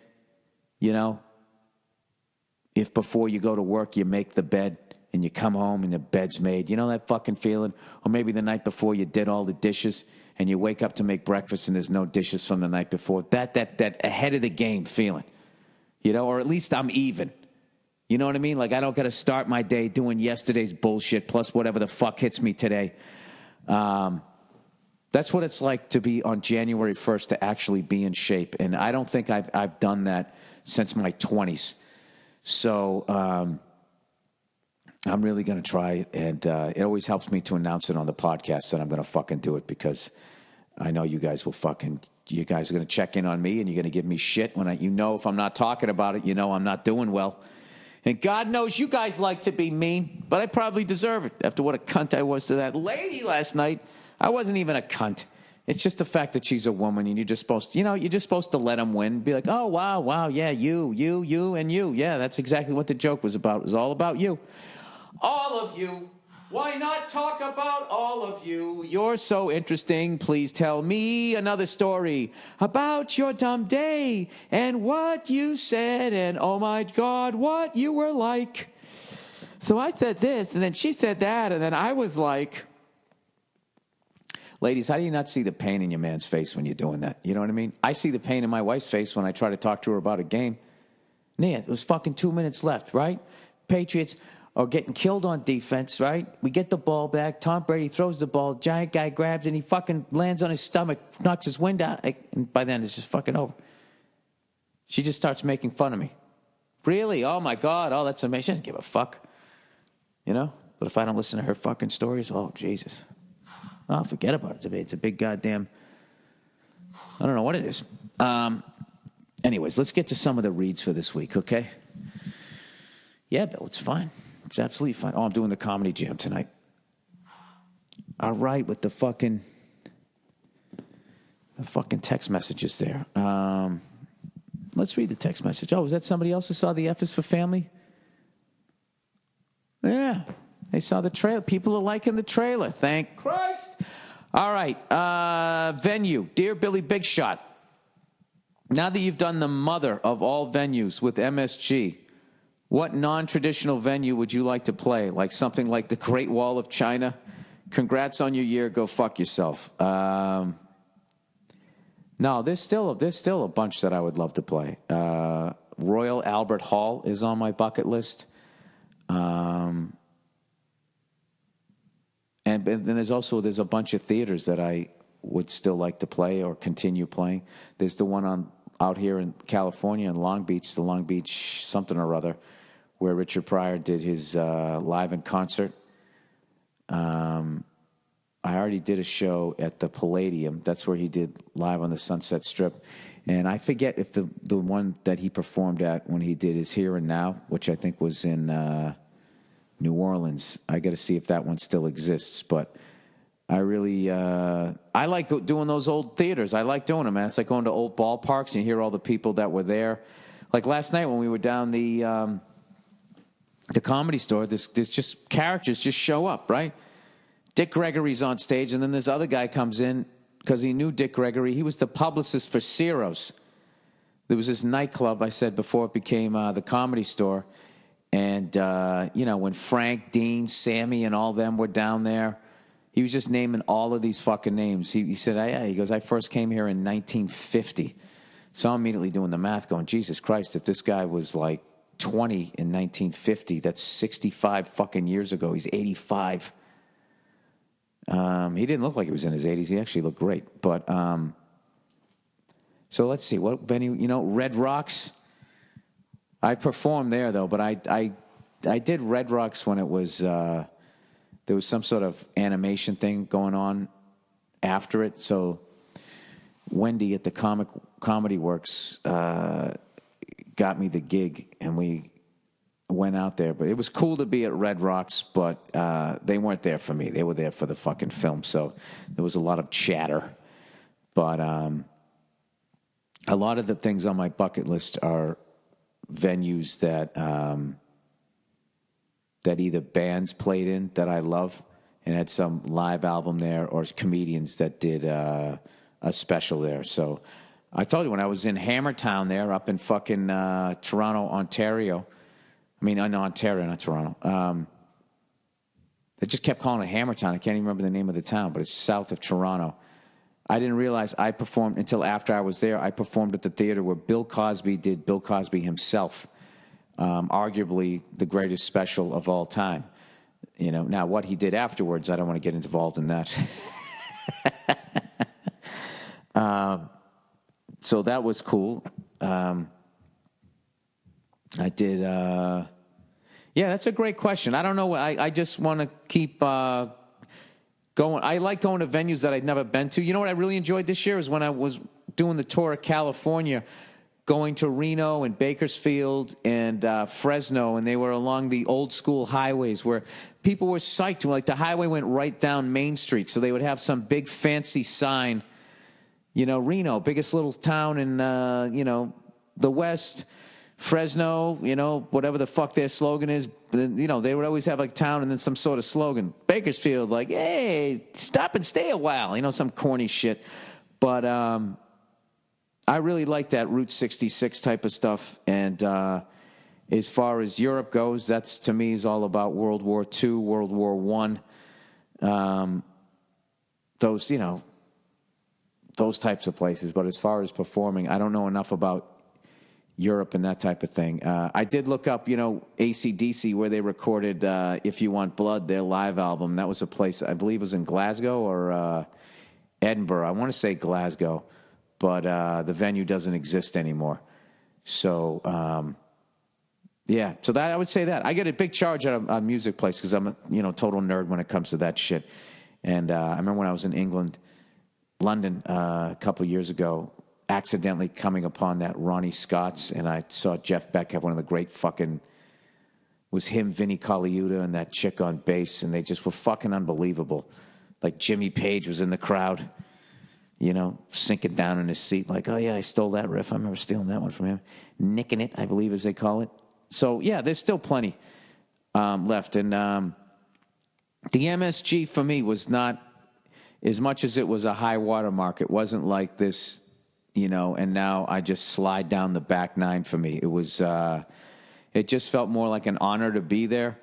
[SPEAKER 1] if before you go to work you make the bed and you come home and the bed's made. You know that fucking feeling? Or maybe the night before you did all the dishes and you wake up to make breakfast and there's no dishes from the night before. That ahead of the game feeling, or at least I'm even. You know what I mean? Like I don't got to start my day doing yesterday's bullshit plus whatever the fuck hits me today. That's what it's like to be on January 1st to actually be in shape. And I don't think I've done that since my 20s. So I'm really going to try it. And it always helps me to announce it on the podcast that I'm going to fucking do it because I know you guys are going to check in on me and you're going to give me shit when if I'm not talking about it, I'm not doing well. And God knows you guys like to be mean, but I probably deserve it after what a cunt I was to that lady last night. I wasn't even a cunt. It's just the fact that she's a woman, and you're just supposed to, you're just supposed to let them win. Be like, oh, wow, yeah, you, and you. Yeah, that's exactly what the joke was about. It was all about you. All of you. Why not talk about all of you? You're so interesting. Please tell me another story about your dumb day and what you said and, oh, my God, what you were like. So I said this, and then she said that, and then I was like... Ladies, how do you not see the pain in your man's face when you're doing that? You know what I mean? I see the pain in my wife's face when I try to talk to her about a game. Nia, it was fucking 2 minutes left, right? Patriots are getting killed on defense, right? We get the ball back. Tom Brady throws the ball. Giant guy grabs it, and he fucking lands on his stomach, knocks his wind out. And by then, it's just fucking over. She just starts making fun of me. Really? Oh, my God. Oh, that's amazing. She doesn't give a fuck. You know? But if I don't listen to her fucking stories, oh, Jesus. Oh, forget about it. It's a big goddamn... I don't know what it is. Anyways, let's get to some of the reads for this week, okay? Yeah, Bill, it's fine. It's absolutely fine. Oh, I'm doing the comedy jam tonight. All right, with the fucking text messages there. Let's read the text message. Oh, was that somebody else who saw the F is for Family? Yeah. They saw the trailer. People are liking the trailer. Thank Christ. All right. Venue. Dear Billy Big Shot, now that you've done the mother of all venues with MSG, what non-traditional venue would you like to play? Like something like the Great Wall of China? Congrats on your year. Go fuck yourself. No, there's still a bunch that I would love to play. Royal Albert Hall is on my bucket list. And then there's a bunch of theaters that I would still like to play or continue playing. There's the one out here in California in Long Beach, the Long Beach something or other, where Richard Pryor did his live in concert. I already did a show at the Palladium. That's where he did live on the Sunset Strip. And I forget if the one that he performed at when he did his Here and Now, which I think was in... New Orleans. I got to see if that one still exists, but I really, I like doing those old theaters. I like doing them, man. It's like going to old ballparks and you hear all the people that were there. Like last night when we were down the Comedy Store, there's just characters just show up, right? Dick Gregory's on stage, and then this other guy comes in because he knew Dick Gregory. He was the publicist for Ciro's. There was this nightclub, I said before it became the Comedy Store. And, when Frank, Dean, Sammy, and all them were down there, he was just naming all of these fucking names. He said, he goes, I first came here in 1950. So I'm immediately doing the math going, Jesus Christ, if this guy was like 20 in 1950, that's 65 fucking years ago. He's 85. He didn't look like he was in his 80s. He actually looked great. But, so let's see, what venue, Red Rocks. I performed there, though, but I did Red Rocks when it was, there was some sort of animation thing going on after it. So Wendy at the Comedy Works got me the gig, and we went out there. But it was cool to be at Red Rocks, but they weren't there for me. They were there for the fucking film, so there was a lot of chatter. But a lot of the things on my bucket list are venues that that either bands played in that I love and had some live album there, or comedians that did a special there. So I told you when I was in Hammertown there up in fucking Toronto, Ontario. I mean, no, Ontario, not Toronto. They just kept calling it Hammertown. I can't even remember the name of the town, but it's south of Toronto. I didn't realize I performed until after I was there. I performed at the theater where Bill Cosby did Bill Cosby himself, arguably the greatest special of all time. Now what he did afterwards, I don't want to get involved in that. So that was cool. I did. Yeah, that's a great question. I don't know. I just want to keep. I like going to venues that I'd never been to. You know what I really enjoyed this year is when I was doing the tour of California, going to Reno and Bakersfield and Fresno, and they were along the old school highways where people were psyched. Like the highway went right down Main Street, so they would have some big fancy sign Reno, biggest little town in, the West, Fresno, whatever the fuck their slogan is. They would always have like town and then some sort of slogan. Bakersfield, like, hey, stop and stay a while, some corny shit. But I really like that Route 66 type of stuff. And as far as Europe goes, that's to me is all about World War II, World War I. Those, those types of places. But as far as performing, I don't know enough about Europe and that type of thing. I did look up, AC/DC, where they recorded If You Want Blood, their live album. That was a place, I believe it was in Glasgow or Edinburgh. I want to say Glasgow, but the venue doesn't exist anymore. So, so that I would say that. I get a big charge out of a music place because I'm a total nerd when it comes to that shit. And I remember when I was in England, London, a couple of years ago, accidentally coming upon that Ronnie Scott's, and I saw Jeff Beck have one of the great was him, Vinnie Colaiuta, and that chick on bass, and they just were fucking unbelievable. Like Jimmy Page was in the crowd, sinking down in his seat, like, oh yeah, I stole that riff. I remember stealing that one from him. Nicking it, I believe, as they call it. So yeah, there's still plenty left, and the MSG for me was not, as much as it was a high water mark, it wasn't like this, and now I just slide down the back nine for me. It was, it just felt more like an honor to be there,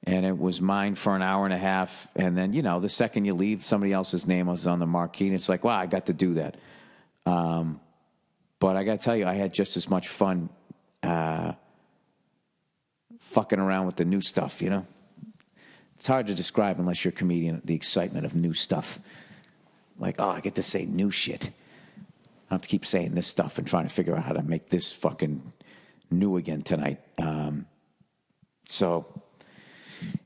[SPEAKER 1] and it was mine for an hour and a half. And then, the second you leave, somebody else's name was on the marquee, and it's like, wow, I got to do that. But I got to tell you, I had just as much fun fucking around with the new stuff, It's hard to describe unless you're a comedian, the excitement of new stuff. Like, oh, I get to say new shit. I have to keep saying this stuff and trying to figure out how to make this fucking new again tonight.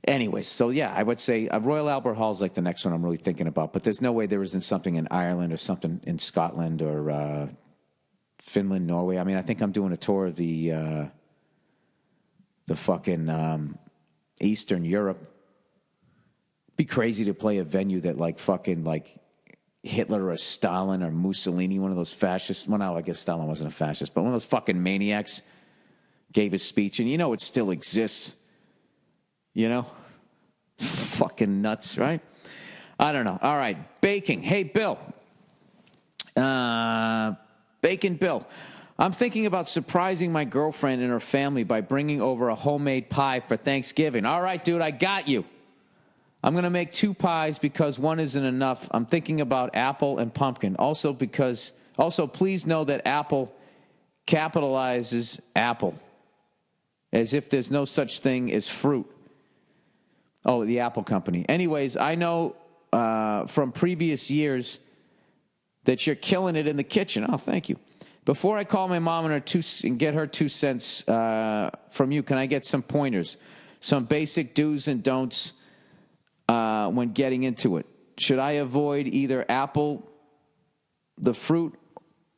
[SPEAKER 1] Anyways, yeah, I would say Royal Albert Hall is like the next one I'm really thinking about. But there's no way there isn't something in Ireland or something in Scotland or Finland, Norway. I mean, I think I'm doing a tour of the fucking Eastern Europe. Be crazy to play a venue that like fucking like Hitler or Stalin or Mussolini, one of those fascists. Well, no, I guess Stalin wasn't a fascist, but one of those fucking maniacs gave his speech, and it still exists. Fucking nuts, right? I don't know. All right, baking. Hey, Bill. Bacon Bill. I'm thinking about surprising my girlfriend and her family by bringing over a homemade pie for Thanksgiving. All right, dude, I got you. I'm going to make 2 pies because one isn't enough. I'm thinking about apple and pumpkin. Also, please know that apple capitalizes apple, as if there's no such thing as fruit. Oh, the Apple Company. Anyways, I know from previous years that you're killing it in the kitchen. Oh, thank you. Before I call my mom and get her 2 cents from you, can I get some pointers? Some basic do's and don'ts when getting into it. Should I avoid either apple, the fruit,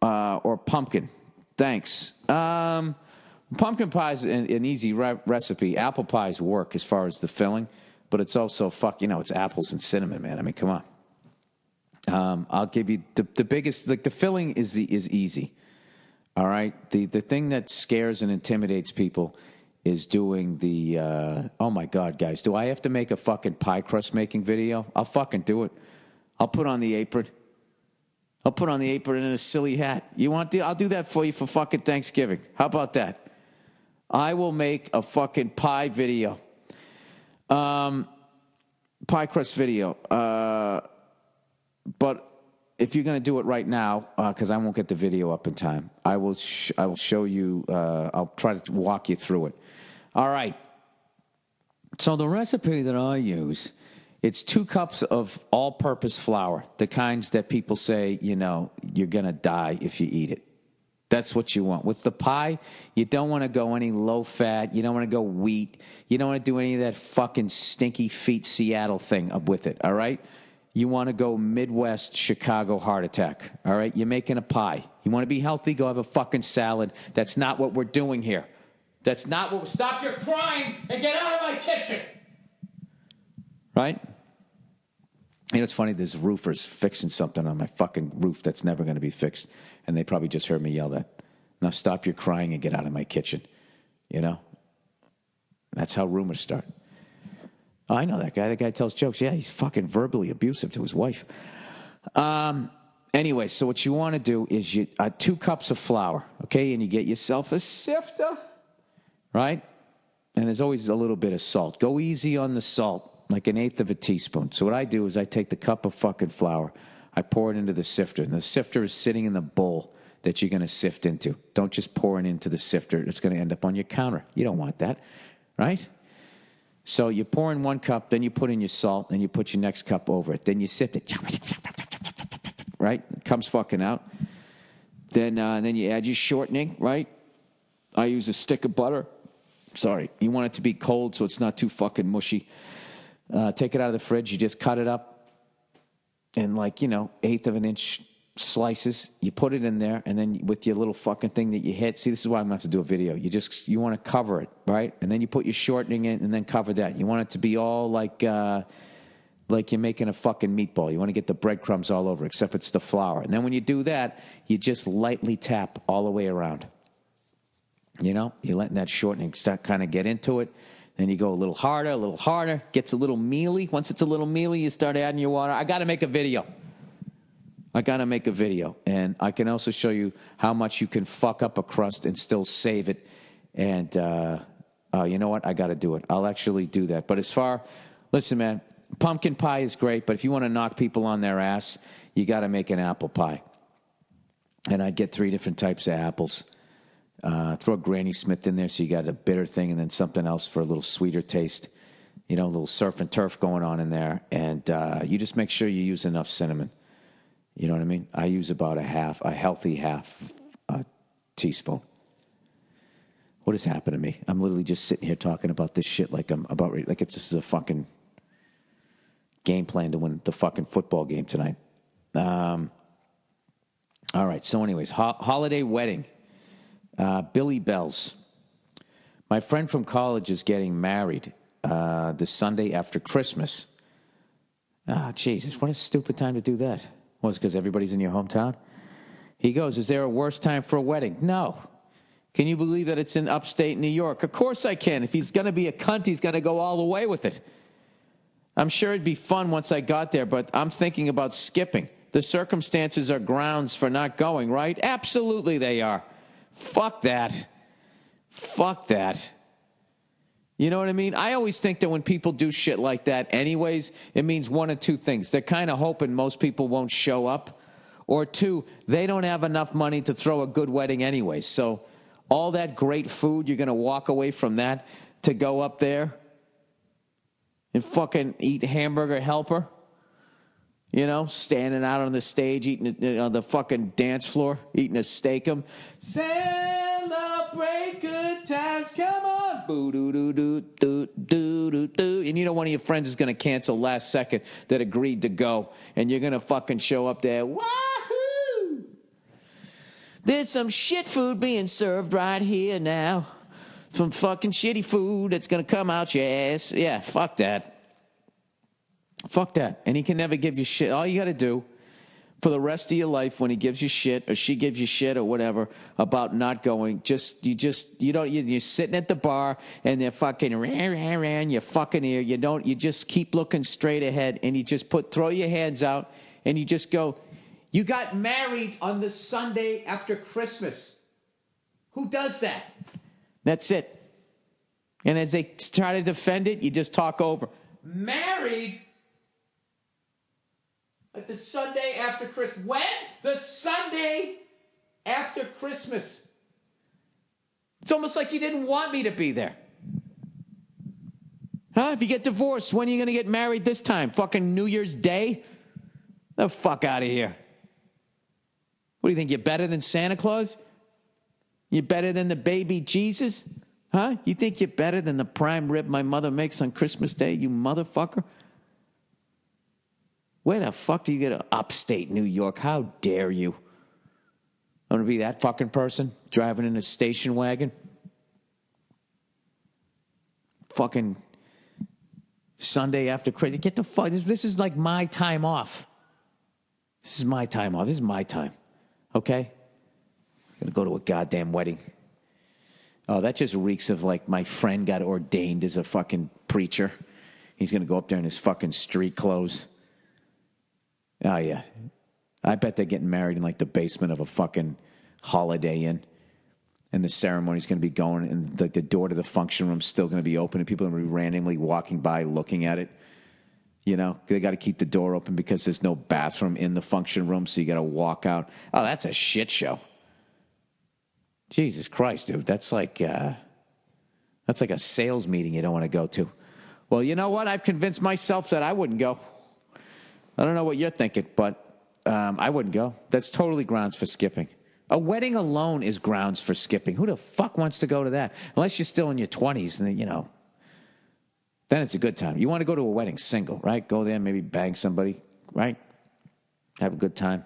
[SPEAKER 1] or pumpkin? Thanks. Pumpkin pie is an easy recipe. Apple pies work as far as the filling, but it's also it's apples and cinnamon, man. I mean, come on. I'll give you the biggest, like the filling is easy. All right. The thing that scares and intimidates people is doing the, oh my God, guys, do I have to make a fucking pie crust making video? I'll fucking do it. I'll put on the apron. I'll put on the apron and a silly hat. I'll do that for you for fucking Thanksgiving. How about that? I will make a fucking pie video. Pie crust video. But if you're going to do it right now, because I won't get the video up in time, I will show you, I'll try to walk you through it. All right. So the recipe that I use, it's 2 cups of all-purpose flour, the kinds that people say, you're going to die if you eat it. That's what you want. With the pie, you don't want to go any low-fat. You don't want to go wheat. You don't want to do any of that fucking stinky feet Seattle thing up with it, all right? You want to go Midwest Chicago heart attack, all right? You're making a pie. You want to be healthy, go have a fucking salad. That's not what we're doing here. That's not what... Stop your crying and get out of my kitchen! Right? You know, it's funny, there's roofers fixing something on my fucking roof that's never going to be fixed. And they probably just heard me yell that. Now stop your crying and get out of my kitchen. You know? That's how rumors start. Oh, I know that guy. That guy tells jokes. Yeah, he's fucking verbally abusive to his wife. Anyway, so what you want to do is 2 cups of flour, okay? And you get yourself a sifter, right? And there's always a little bit of salt. Go easy on the salt. Like 1/8 of a teaspoon. So what I do is I take the cup of fucking flour, I pour it into the sifter, and the sifter is sitting in the bowl that you're going to sift into. Don't just pour it into the sifter. It's going to end up on your counter. You don't want that, right? So you pour in 1 cup, then you put in your salt, then you put your next cup over it. Then you sift it, right? It comes fucking out. Then you add your shortening, right? I use a stick of butter. Sorry. You want it to be cold so it's not too fucking mushy. Take it out of the fridge. You just cut it up in 1/8 of an inch slices. You put it in there, and then with your little fucking thing that you hit. See, this is why I'm going to have to do a video. You want to cover it, right? And then you put your shortening in, and then cover that. You want it to be all like you're making a fucking meatball. You want to get the breadcrumbs all over, except it's the flour. And then when you do that, you just lightly tap all the way around. You know, you're letting that shortening start kind of get into it. Then you go a little harder, gets a little mealy. Once it's a little mealy, you start adding your water. I got to make a video. And I can also show you how much you can fuck up a crust and still save it. And you know what? I got to do it. I'll actually do that. But listen, man, pumpkin pie is great, but if you want to knock people on their ass, you got to make an apple pie. And I'd get 3 different types of apples. Throw Granny Smith in there so you got a bitter thing and then something else for a little sweeter taste. You know, a little surf and turf going on in there. And you just make sure you use enough cinnamon. You know what I mean? I use about a healthy half teaspoon. What has happened to me? I'm literally just sitting here talking about this shit like this is a fucking game plan to win the fucking football game tonight. All right. So anyways, holiday wedding. Billy Bells. My friend from college is getting married the Sunday after Christmas. Jesus, what a stupid time to do that. Well, it's because everybody's in your hometown. He goes, is there a worse time for a wedding? No. Can you believe that it's in upstate New York? Of course I can. If he's going to be a cunt, he's going to go all the way with it. I'm sure it'd be fun once I got there, but I'm thinking about skipping. The circumstances are grounds for not going, right? Absolutely they are. Fuck that. You know what I mean? I always think that when people do shit like that anyways, it means 1 of 2 things. They're kind of hoping most people won't show up. Or 2, they don't have enough money to throw a good wedding anyways. So all that great food, you're going to walk away from that to go up there and fucking eat hamburger helper? You know, standing out on the stage, eating on the fucking dance floor, eating a steak-um. Celebrate good times, come on. Boo-doo-doo-doo-doo-doo-doo. And you know one of your friends is going to cancel last second that agreed to go. And you're going to fucking show up there. Wahoo! There's some shit food being served right here now. Some fucking shitty food that's going to come out your ass. Yeah, fuck that. Fuck that. And he can never give you shit. All you got to do for the rest of your life when he gives you shit or she gives you shit or whatever about not going, you're sitting at the bar and they're fucking in your fucking ear. You just keep looking straight ahead and you just throw your hands out and you just go, you got married on the Sunday after Christmas. Who does that? That's it. And as they try to defend it, you just talk over. Married? Like the Sunday after Christmas. When? The Sunday after Christmas. It's almost like you didn't want me to be there. Huh? If you get divorced, when are you going to get married this time? Fucking New Year's Day? The fuck out of here. What do you think? You're better than Santa Claus? You're better than the baby Jesus? Huh? You think you're better than the prime rib my mother makes on Christmas Day, you motherfucker? Where the fuck do you get upstate New York? How dare you? I'm going to be that fucking person driving in a station wagon? Fucking Sunday after Christmas. Get the fuck. This is like my time off. This is my time off. This is my time. Okay? I'm going to go to a goddamn wedding. Oh, that just reeks of like my friend got ordained as a fucking preacher. He's going to go up there in his fucking street clothes. Oh, yeah. I bet they're getting married in like the basement of a fucking Holiday Inn. And the ceremony's going to be going, and the door to the function room's still going to be open, and people are going to be randomly walking by looking at it. You know, they got to keep the door open because there's no bathroom in the function room, so you got to walk out. Oh, that's a shit show. Jesus Christ, dude. That's like a sales meeting you don't want to go to. Well, you know what? I've convinced myself that I wouldn't go. I don't know what you're thinking, but I wouldn't go. That's totally grounds for skipping. A wedding alone is grounds for skipping. Who the fuck wants to go to that? Unless you're still in your 20s, and then it's a good time. You want to go to a wedding single, right? Go there, maybe bang somebody, right? Have a good time.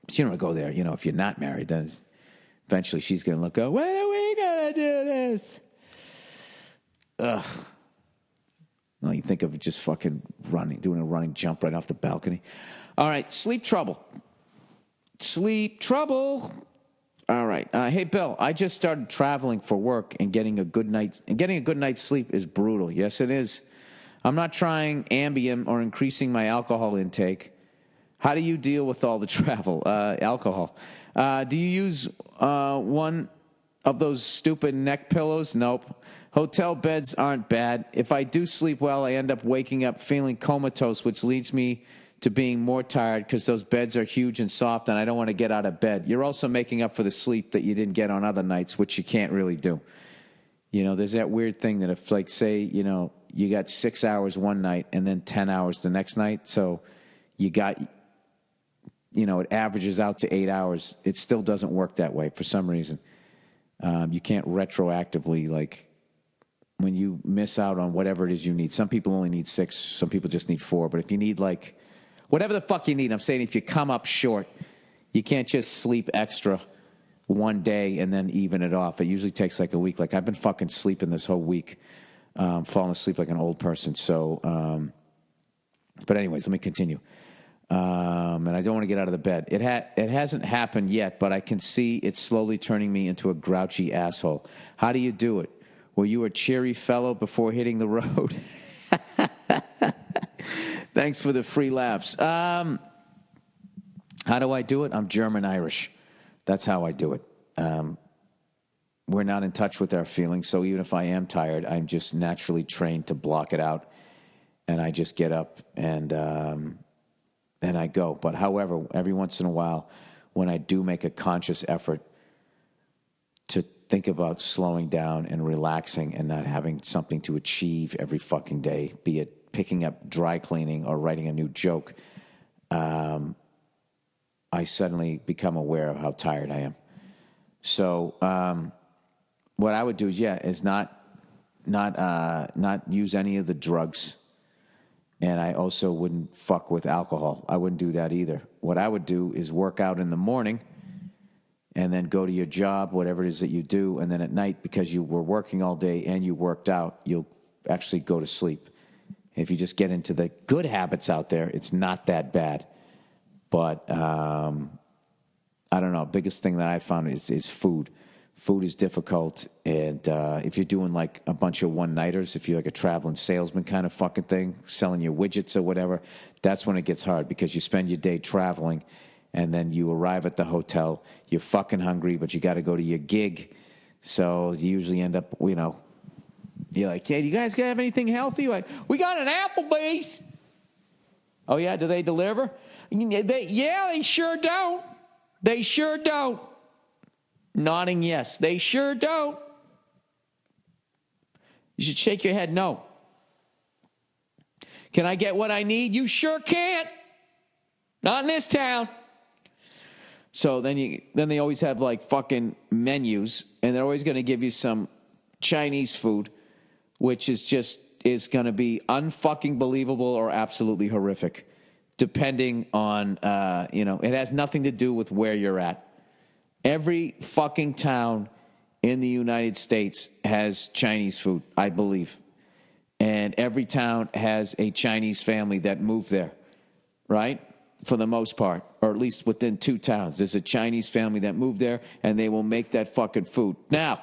[SPEAKER 1] But you don't want to go there, if you're not married, then eventually she's going to look, when are we going to do this? Ugh. No, you think of it just fucking doing a running jump right off the balcony. All right, sleep trouble. Sleep trouble. All right. Hey, Bill, I just started traveling for work, and getting a good night's sleep is brutal. Yes, it is. I'm not trying Ambien or increasing my alcohol intake. How do you deal with all the travel? Alcohol. Do you use one of those stupid neck pillows? Nope. Hotel beds aren't bad. If I do sleep well, I end up waking up feeling comatose, which leads me to being more tired because those beds are huge and soft, and I don't want to get out of bed. You're also making up for the sleep that you didn't get on other nights, which you can't really do. There's that weird thing that if, like, say, you got 6 hours one night and then 10 hours the next night, so you got, it averages out to 8 hours. It still doesn't work that way for some reason. You can't retroactively, like, when you miss out on whatever it is you need. Some people only need 6. Some people just need 4. But if you need, like, whatever the fuck you need, I'm saying if you come up short, you can't just sleep extra one day and then even it off. It usually takes like a week. Like, I've been fucking sleeping this whole week, falling asleep like an old person. So, but anyways, let me continue. And I don't want to get out of the bed. It hasn't happened yet, but I can see it's slowly turning me into a grouchy asshole. How do you do it? Were you a cheery fellow before hitting the road? Thanks for the free laughs. How do I do it? I'm German-Irish. That's how I do it. We're not in touch with our feelings, so even if I am tired, I'm just naturally trained to block it out, and I just get up and I go. But however, every once in a while, when I do make a conscious effort to think about slowing down and relaxing and not having something to achieve every fucking day, be it picking up dry cleaning or writing a new joke, I suddenly become aware of how tired I am. So what I would do is not use any of the drugs, and I also wouldn't fuck with alcohol. I wouldn't do that either. What I would do is work out in the morning and then go to your job, whatever it is that you do, and then at night, because you were working all day and you worked out, you'll actually go to sleep. If you just get into the good habits out there, it's not that bad. But I don't know. Biggest thing that I found is food. Food is difficult, and if you're doing like a bunch of one-nighters, if you're like a traveling salesman kind of fucking thing, selling your widgets or whatever, that's when it gets hard because you spend your day traveling, and then you arrive at the hotel, you're fucking hungry, but you got to go to your gig, so you usually end up, you're like, hey, do you guys have anything healthy? Like, we got an Applebee's. Oh, yeah? Do they deliver? They sure don't. They sure don't. Nodding yes. They sure don't. You should shake your head no. Can I get what I need? You sure can't. Not in this town. So then they always have like fucking menus, and they're always going to give you some Chinese food, which is going to be unfucking believable or absolutely horrific, depending on, it has nothing to do with where you're at. Every fucking town in the United States has Chinese food, I believe. And every town has a Chinese family that moved there, right? For the most part, or at least within 2 towns. There's a Chinese family that moved there, and they will make that fucking food. Now,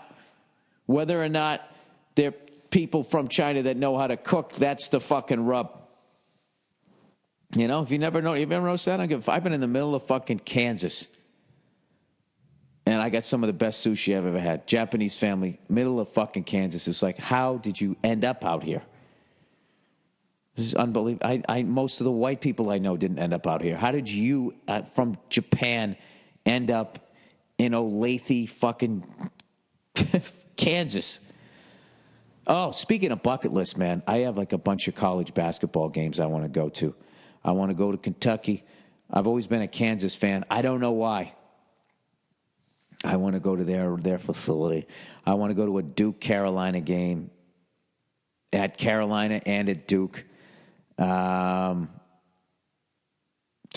[SPEAKER 1] whether or not they're people from China that know how to cook, that's the fucking rub. You know, if you've ever noticed that? I've been in the middle of fucking Kansas, and I got some of the best sushi I've ever had. Japanese family, middle of fucking Kansas. It's like, how did you end up out here? This is unbelievable. Most of the white people I know didn't end up out here. How did you, from Japan, end up in Olathe, fucking Kansas? Oh, speaking of bucket list, man, I have like a bunch of college basketball games I want to go to. I want to go to Kentucky. I've always been a Kansas fan. I don't know why. I want to go to their facility. I want to go to a Duke-Carolina game at Carolina and at Duke. So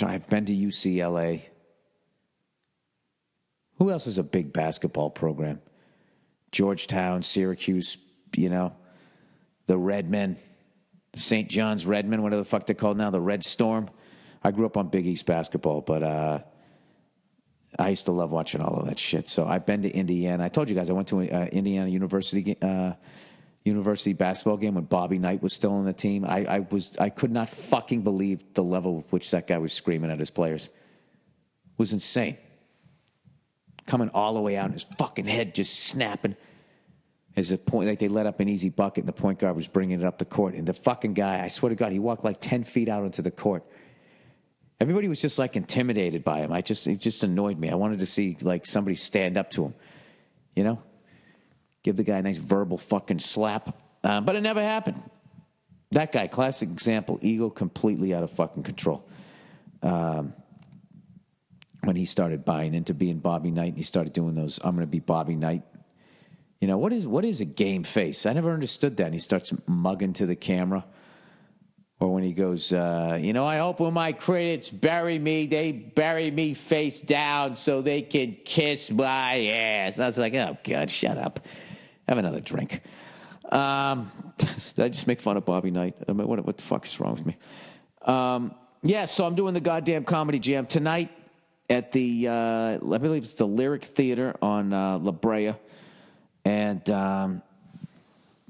[SPEAKER 1] I've been to UCLA. Who else is a big basketball program? Georgetown, Syracuse, you know, the Redmen, St. John's Redmen, whatever the fuck they're called now, the Red Storm. I grew up on Big East basketball, but I used to love watching all of that shit. So I've been to Indiana. I told you guys I went to Indiana University basketball game when Bobby Knight was still on the team. I could not fucking believe the level with which that guy was screaming at his players. It was insane. Coming all the way out, and his fucking head just snapping. As a point, like they let up an easy bucket, and the point guard was bringing it up the court, and the fucking guy, I swear to God, he walked like 10 feet out into the court. Everybody was just like intimidated by him. It just annoyed me. I wanted to see like somebody stand up to him, you know, give the guy a nice verbal fucking slap. But it never happened. That guy, classic example, ego completely out of fucking control. When he started buying into being Bobby Knight, and he started doing those, I'm going to be Bobby Knight. You know, what is a game face? I never understood that. And he starts mugging to the camera. Or when he goes, I hope when my critics bury me, they bury me face down so they can kiss my ass. I was like, oh, God, shut up. Have another drink. Did I just make fun of Bobby Knight? I mean, what the fuck is wrong with me? So I'm doing the goddamn comedy jam tonight at the, I believe it's the Lyric Theater on La Brea. And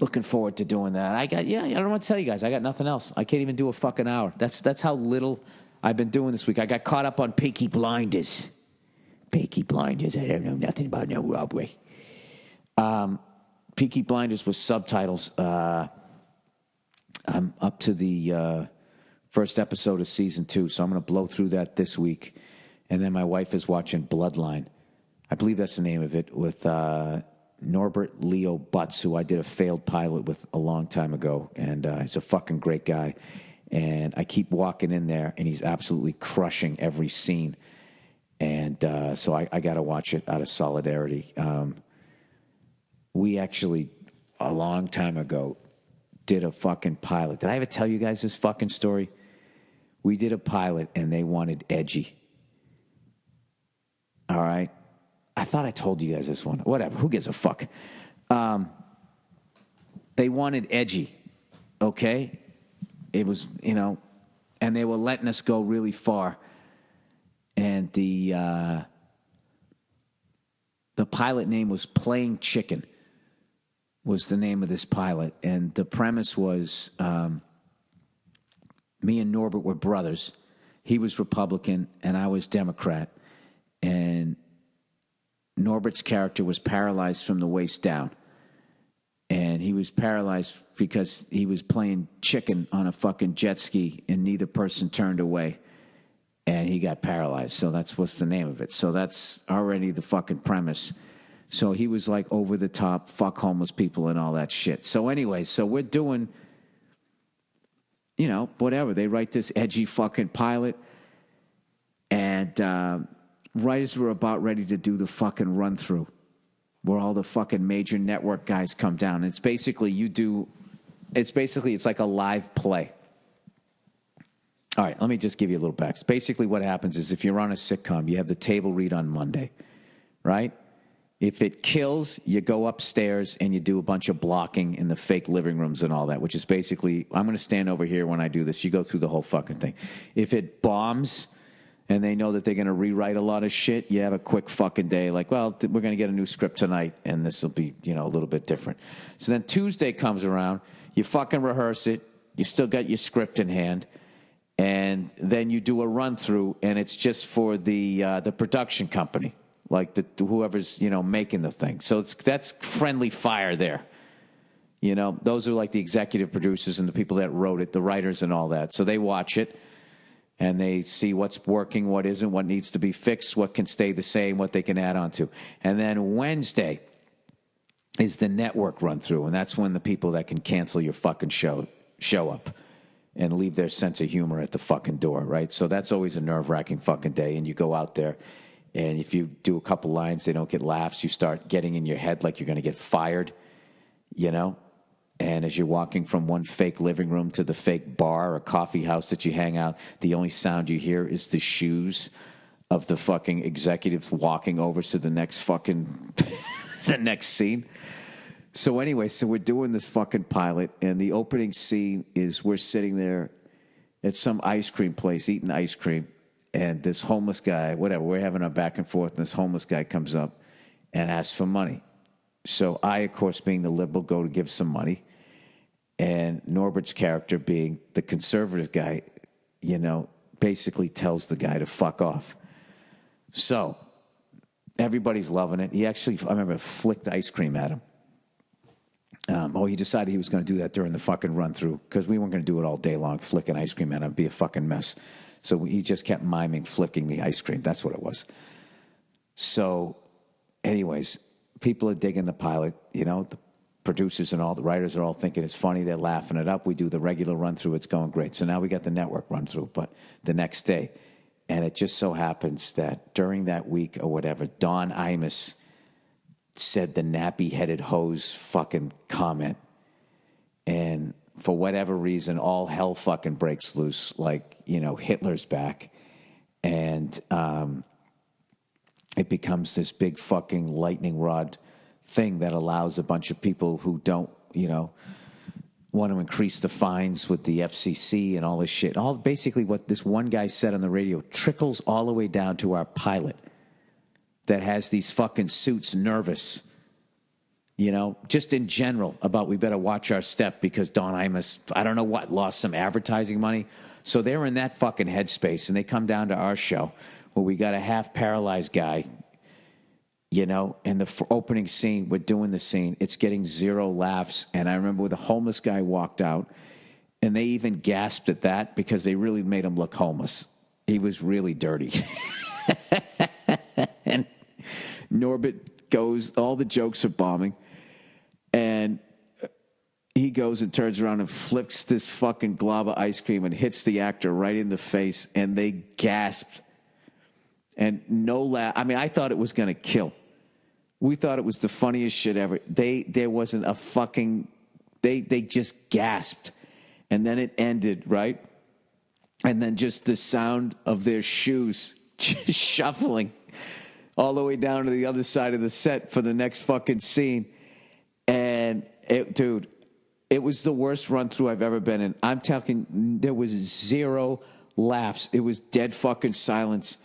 [SPEAKER 1] looking forward to doing that. I don't know what to tell you guys. I got nothing else. I can't even do a fucking hour. That's how little I've been doing this week. I got caught up on Peaky Blinders. Peaky Blinders. I don't know nothing about no robbery. Peaky Blinders with subtitles. I'm up to the first episode of season 2, so I'm going to blow through that this week. And then my wife is watching Bloodline. I believe that's the name of it, with Norbert Leo Butz, who I did a failed pilot with a long time ago, and he's a fucking great guy. And I keep walking in there, and he's absolutely crushing every scene. And so I got to watch it out of solidarity. We actually, a long time ago, did a fucking pilot. Did I ever tell you guys this fucking story? We did a pilot, and they wanted edgy. All right? I thought I told you guys this one. Whatever. Who gives a fuck? They wanted edgy. Okay? It was, and they were letting us go really far. And the pilot name was Playing Chicken, was the name of this pilot. And the premise was me and Norbert were brothers. He was Republican, and I was Democrat. And Norbert's character was paralyzed from the waist down. And he was paralyzed because he was playing chicken on a fucking jet ski, and neither person turned away. And he got paralyzed. So that's what's the name of it. So that's already the fucking premise. So he was like over the top, fuck homeless people and all that shit. So anyway, so we're doing, whatever. They write this edgy fucking pilot. And right as we're about ready to do the fucking run through, where all the fucking major network guys come down. It's basically it's like a live play. All right, let me just give you a little back. Basically what happens is if you're on a sitcom, you have the table read on Monday, right? If it kills, you go upstairs and you do a bunch of blocking in the fake living rooms and all that, which is basically, I'm going to stand over here when I do this. You go through the whole fucking thing. If it bombs and they know that they're going to rewrite a lot of shit, you have a quick fucking day. Like, well, we're going to get a new script tonight, and this will be, a little bit different. So then Tuesday comes around, you fucking rehearse it, you still got your script in hand, and then you do a run-through, and it's just for the production company. Like whoever's, making the thing. So that's friendly fire there. Those are like the executive producers and the people that wrote it, the writers and all that. So they watch it and they see what's working, what isn't, what needs to be fixed, what can stay the same, what they can add on to. And then Wednesday is the network run through. And that's when the people that can cancel your fucking show up and leave their sense of humor at the fucking door, right? So that's always a nerve-wracking fucking day. And you go out there. And if you do a couple lines, they don't get laughs, you start getting in your head like you're going to get fired, And as you're walking from one fake living room to the fake bar or coffee house that you hang out, the only sound you hear is the shoes of the fucking executives walking over to the next fucking, the next scene. So anyway, we're doing this fucking pilot, and the opening scene is we're sitting there at some ice cream place eating ice cream. And this homeless guy, whatever, we're having a back and forth, and this homeless guy comes up and asks for money. So I, of course, being the liberal, go to give some money. And Norbert's character, being the conservative guy, basically tells the guy to fuck off. So everybody's loving it. He actually, I remember, flicked ice cream at him. He decided he was going to do that during the fucking run-through because we weren't going to do it all day long, flicking ice cream at him. It'd be a fucking mess. So he just kept miming flicking the ice cream. That's what it was. So anyways, people are digging the pilot. The producers and all the writers are all thinking it's funny. They're laughing it up. We do the regular run-through. It's going great. So now we got the network run-through, but the next day. And it just so happens that during that week or whatever, Don Imus said the nappy-headed hose fucking comment. And for whatever reason, all hell fucking breaks loose. Like, Hitler's back. And it becomes this big fucking lightning rod thing that allows a bunch of people who don't, want to increase the fines with the FCC and all this shit. All basically what this one guy said on the radio trickles all the way down to our pilot that has these fucking suits nervous. Just in general about we better watch our step because Don Imus, I don't know what, lost some advertising money. So they're in that fucking headspace, and they come down to our show where we got a half-paralyzed guy, and the opening scene, we're doing the scene. It's getting zero laughs, and I remember when the homeless guy walked out, and they even gasped at that because they really made him look homeless. He was really dirty. And Norbert goes, all the jokes are bombing, and he goes and turns around and flips this fucking glob of ice cream and hits the actor right in the face, and they gasped. And no laugh. I mean, I thought it was going to kill. We thought it was the funniest shit ever. There wasn't a fucking, they just gasped. And then it ended, right? And then just the sound of their shoes just shuffling all the way down to the other side of the set for the next fucking scene. And it was the worst run through I've ever been in. I'm talking, there was zero laughs. It was dead fucking silence.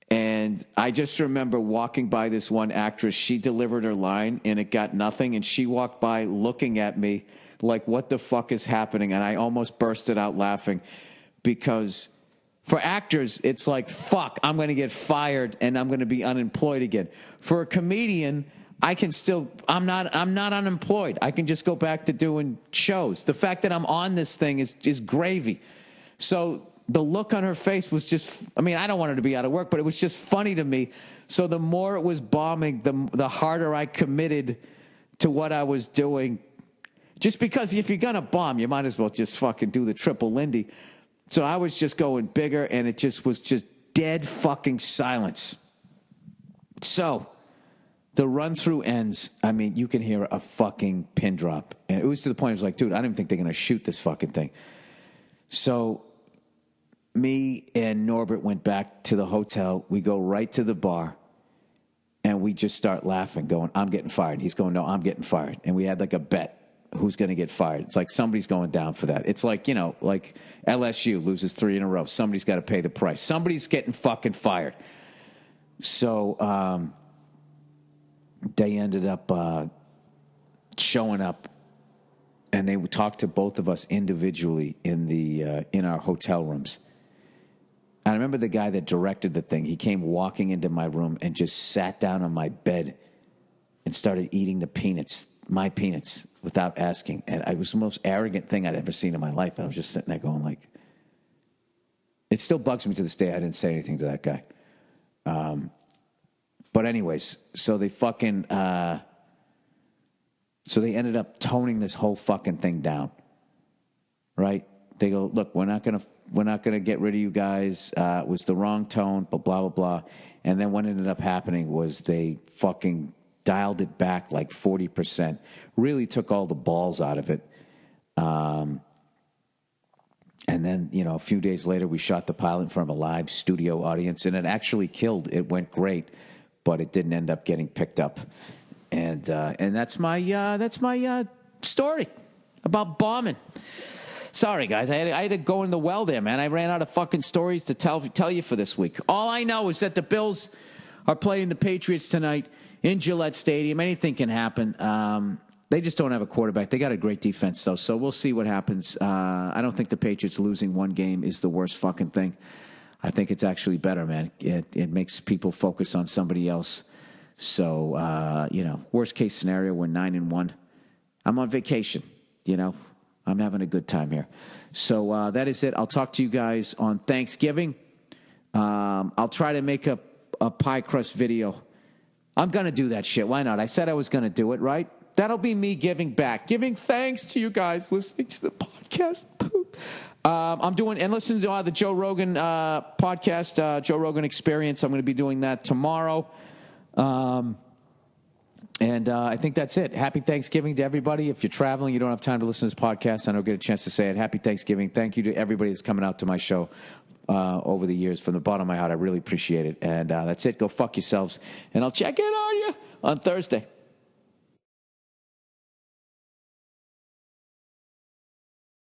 [SPEAKER 1] And I just remember walking by this one actress. She delivered her line and it got nothing. And she walked by looking at me like, what the fuck is happening? And I almost bursted out laughing because for actors, it's like, fuck, I'm going to get fired and I'm going to be unemployed again. For a comedian, I can still, I'm not unemployed. I can just go back to doing shows. The fact that I'm on this thing is gravy. So the look on her face was just, I mean, I don't want her to be out of work, but it was just funny to me. So the more it was bombing, the harder I committed to what I was doing. Just because if you're going to bomb, you might as well just fucking do the triple Lindy. So I was just going bigger, and it just was just dead fucking silence. So the run-through ends. I mean, you can hear a fucking pin drop. And it was to the point I was like, dude, I don't even think they're going to shoot this fucking thing. So me and Norbert went back to the hotel. We go right to the bar. And then we just start laughing, going, I'm getting fired. He's going, no, I'm getting fired. And we had like a bet. Who's going to get fired? It's like somebody's going down for that. It's like, like LSU loses 3 in a row. Somebody's got to pay the price. Somebody's getting fucking fired. So they ended up showing up, and they would talk to both of us individually in our hotel rooms. I remember the guy that directed the thing. He came walking into my room and just sat down on my bed and started eating my peanuts, without asking. And it was the most arrogant thing I'd ever seen in my life. And I was just sitting there going like, it still bugs me to this day. I didn't say anything to that guy. But anyways, so they ended up toning this whole fucking thing down, right? They go, look, we're not gonna get rid of you guys. It was the wrong tone, but blah, blah, blah. And then what ended up happening was they fucking dialed it back like 40%, really took all the balls out of it. And then, a few days later, we shot the pilot in front of a live studio audience, and it actually killed. It went great, but it didn't end up getting picked up. And that's my story about bombing. Sorry, guys. I had to go in the well there, man. I ran out of fucking stories to tell you for this week. All I know is that the Bills are playing the Patriots tonight in Gillette Stadium. Anything can happen. They just don't have a quarterback. They got a great defense, though, so we'll see what happens. I don't think the Patriots losing one game is the worst fucking thing. I think it's actually better, man. It makes people focus on somebody else. So, worst case scenario, we're 9-1. I'm on vacation, I'm having a good time here. So that is it. I'll talk to you guys on Thanksgiving. I'll try to make a pie crust video. I'm going to do that shit. Why not? I said I was going to do it, right? That'll be me giving back, giving thanks to you guys listening to the podcast. I'm doing and listening to the Joe Rogan podcast, Joe Rogan Experience. I'm going to be doing that tomorrow. And I think that's it. Happy Thanksgiving to everybody. If you're traveling, you don't have time to listen to this podcast, I don't get a chance to say it. Happy Thanksgiving. Thank you to everybody that's coming out to my show over the years. From the bottom of my heart, I really appreciate it. And that's it. Go fuck yourselves. And I'll check in on you on Thursday.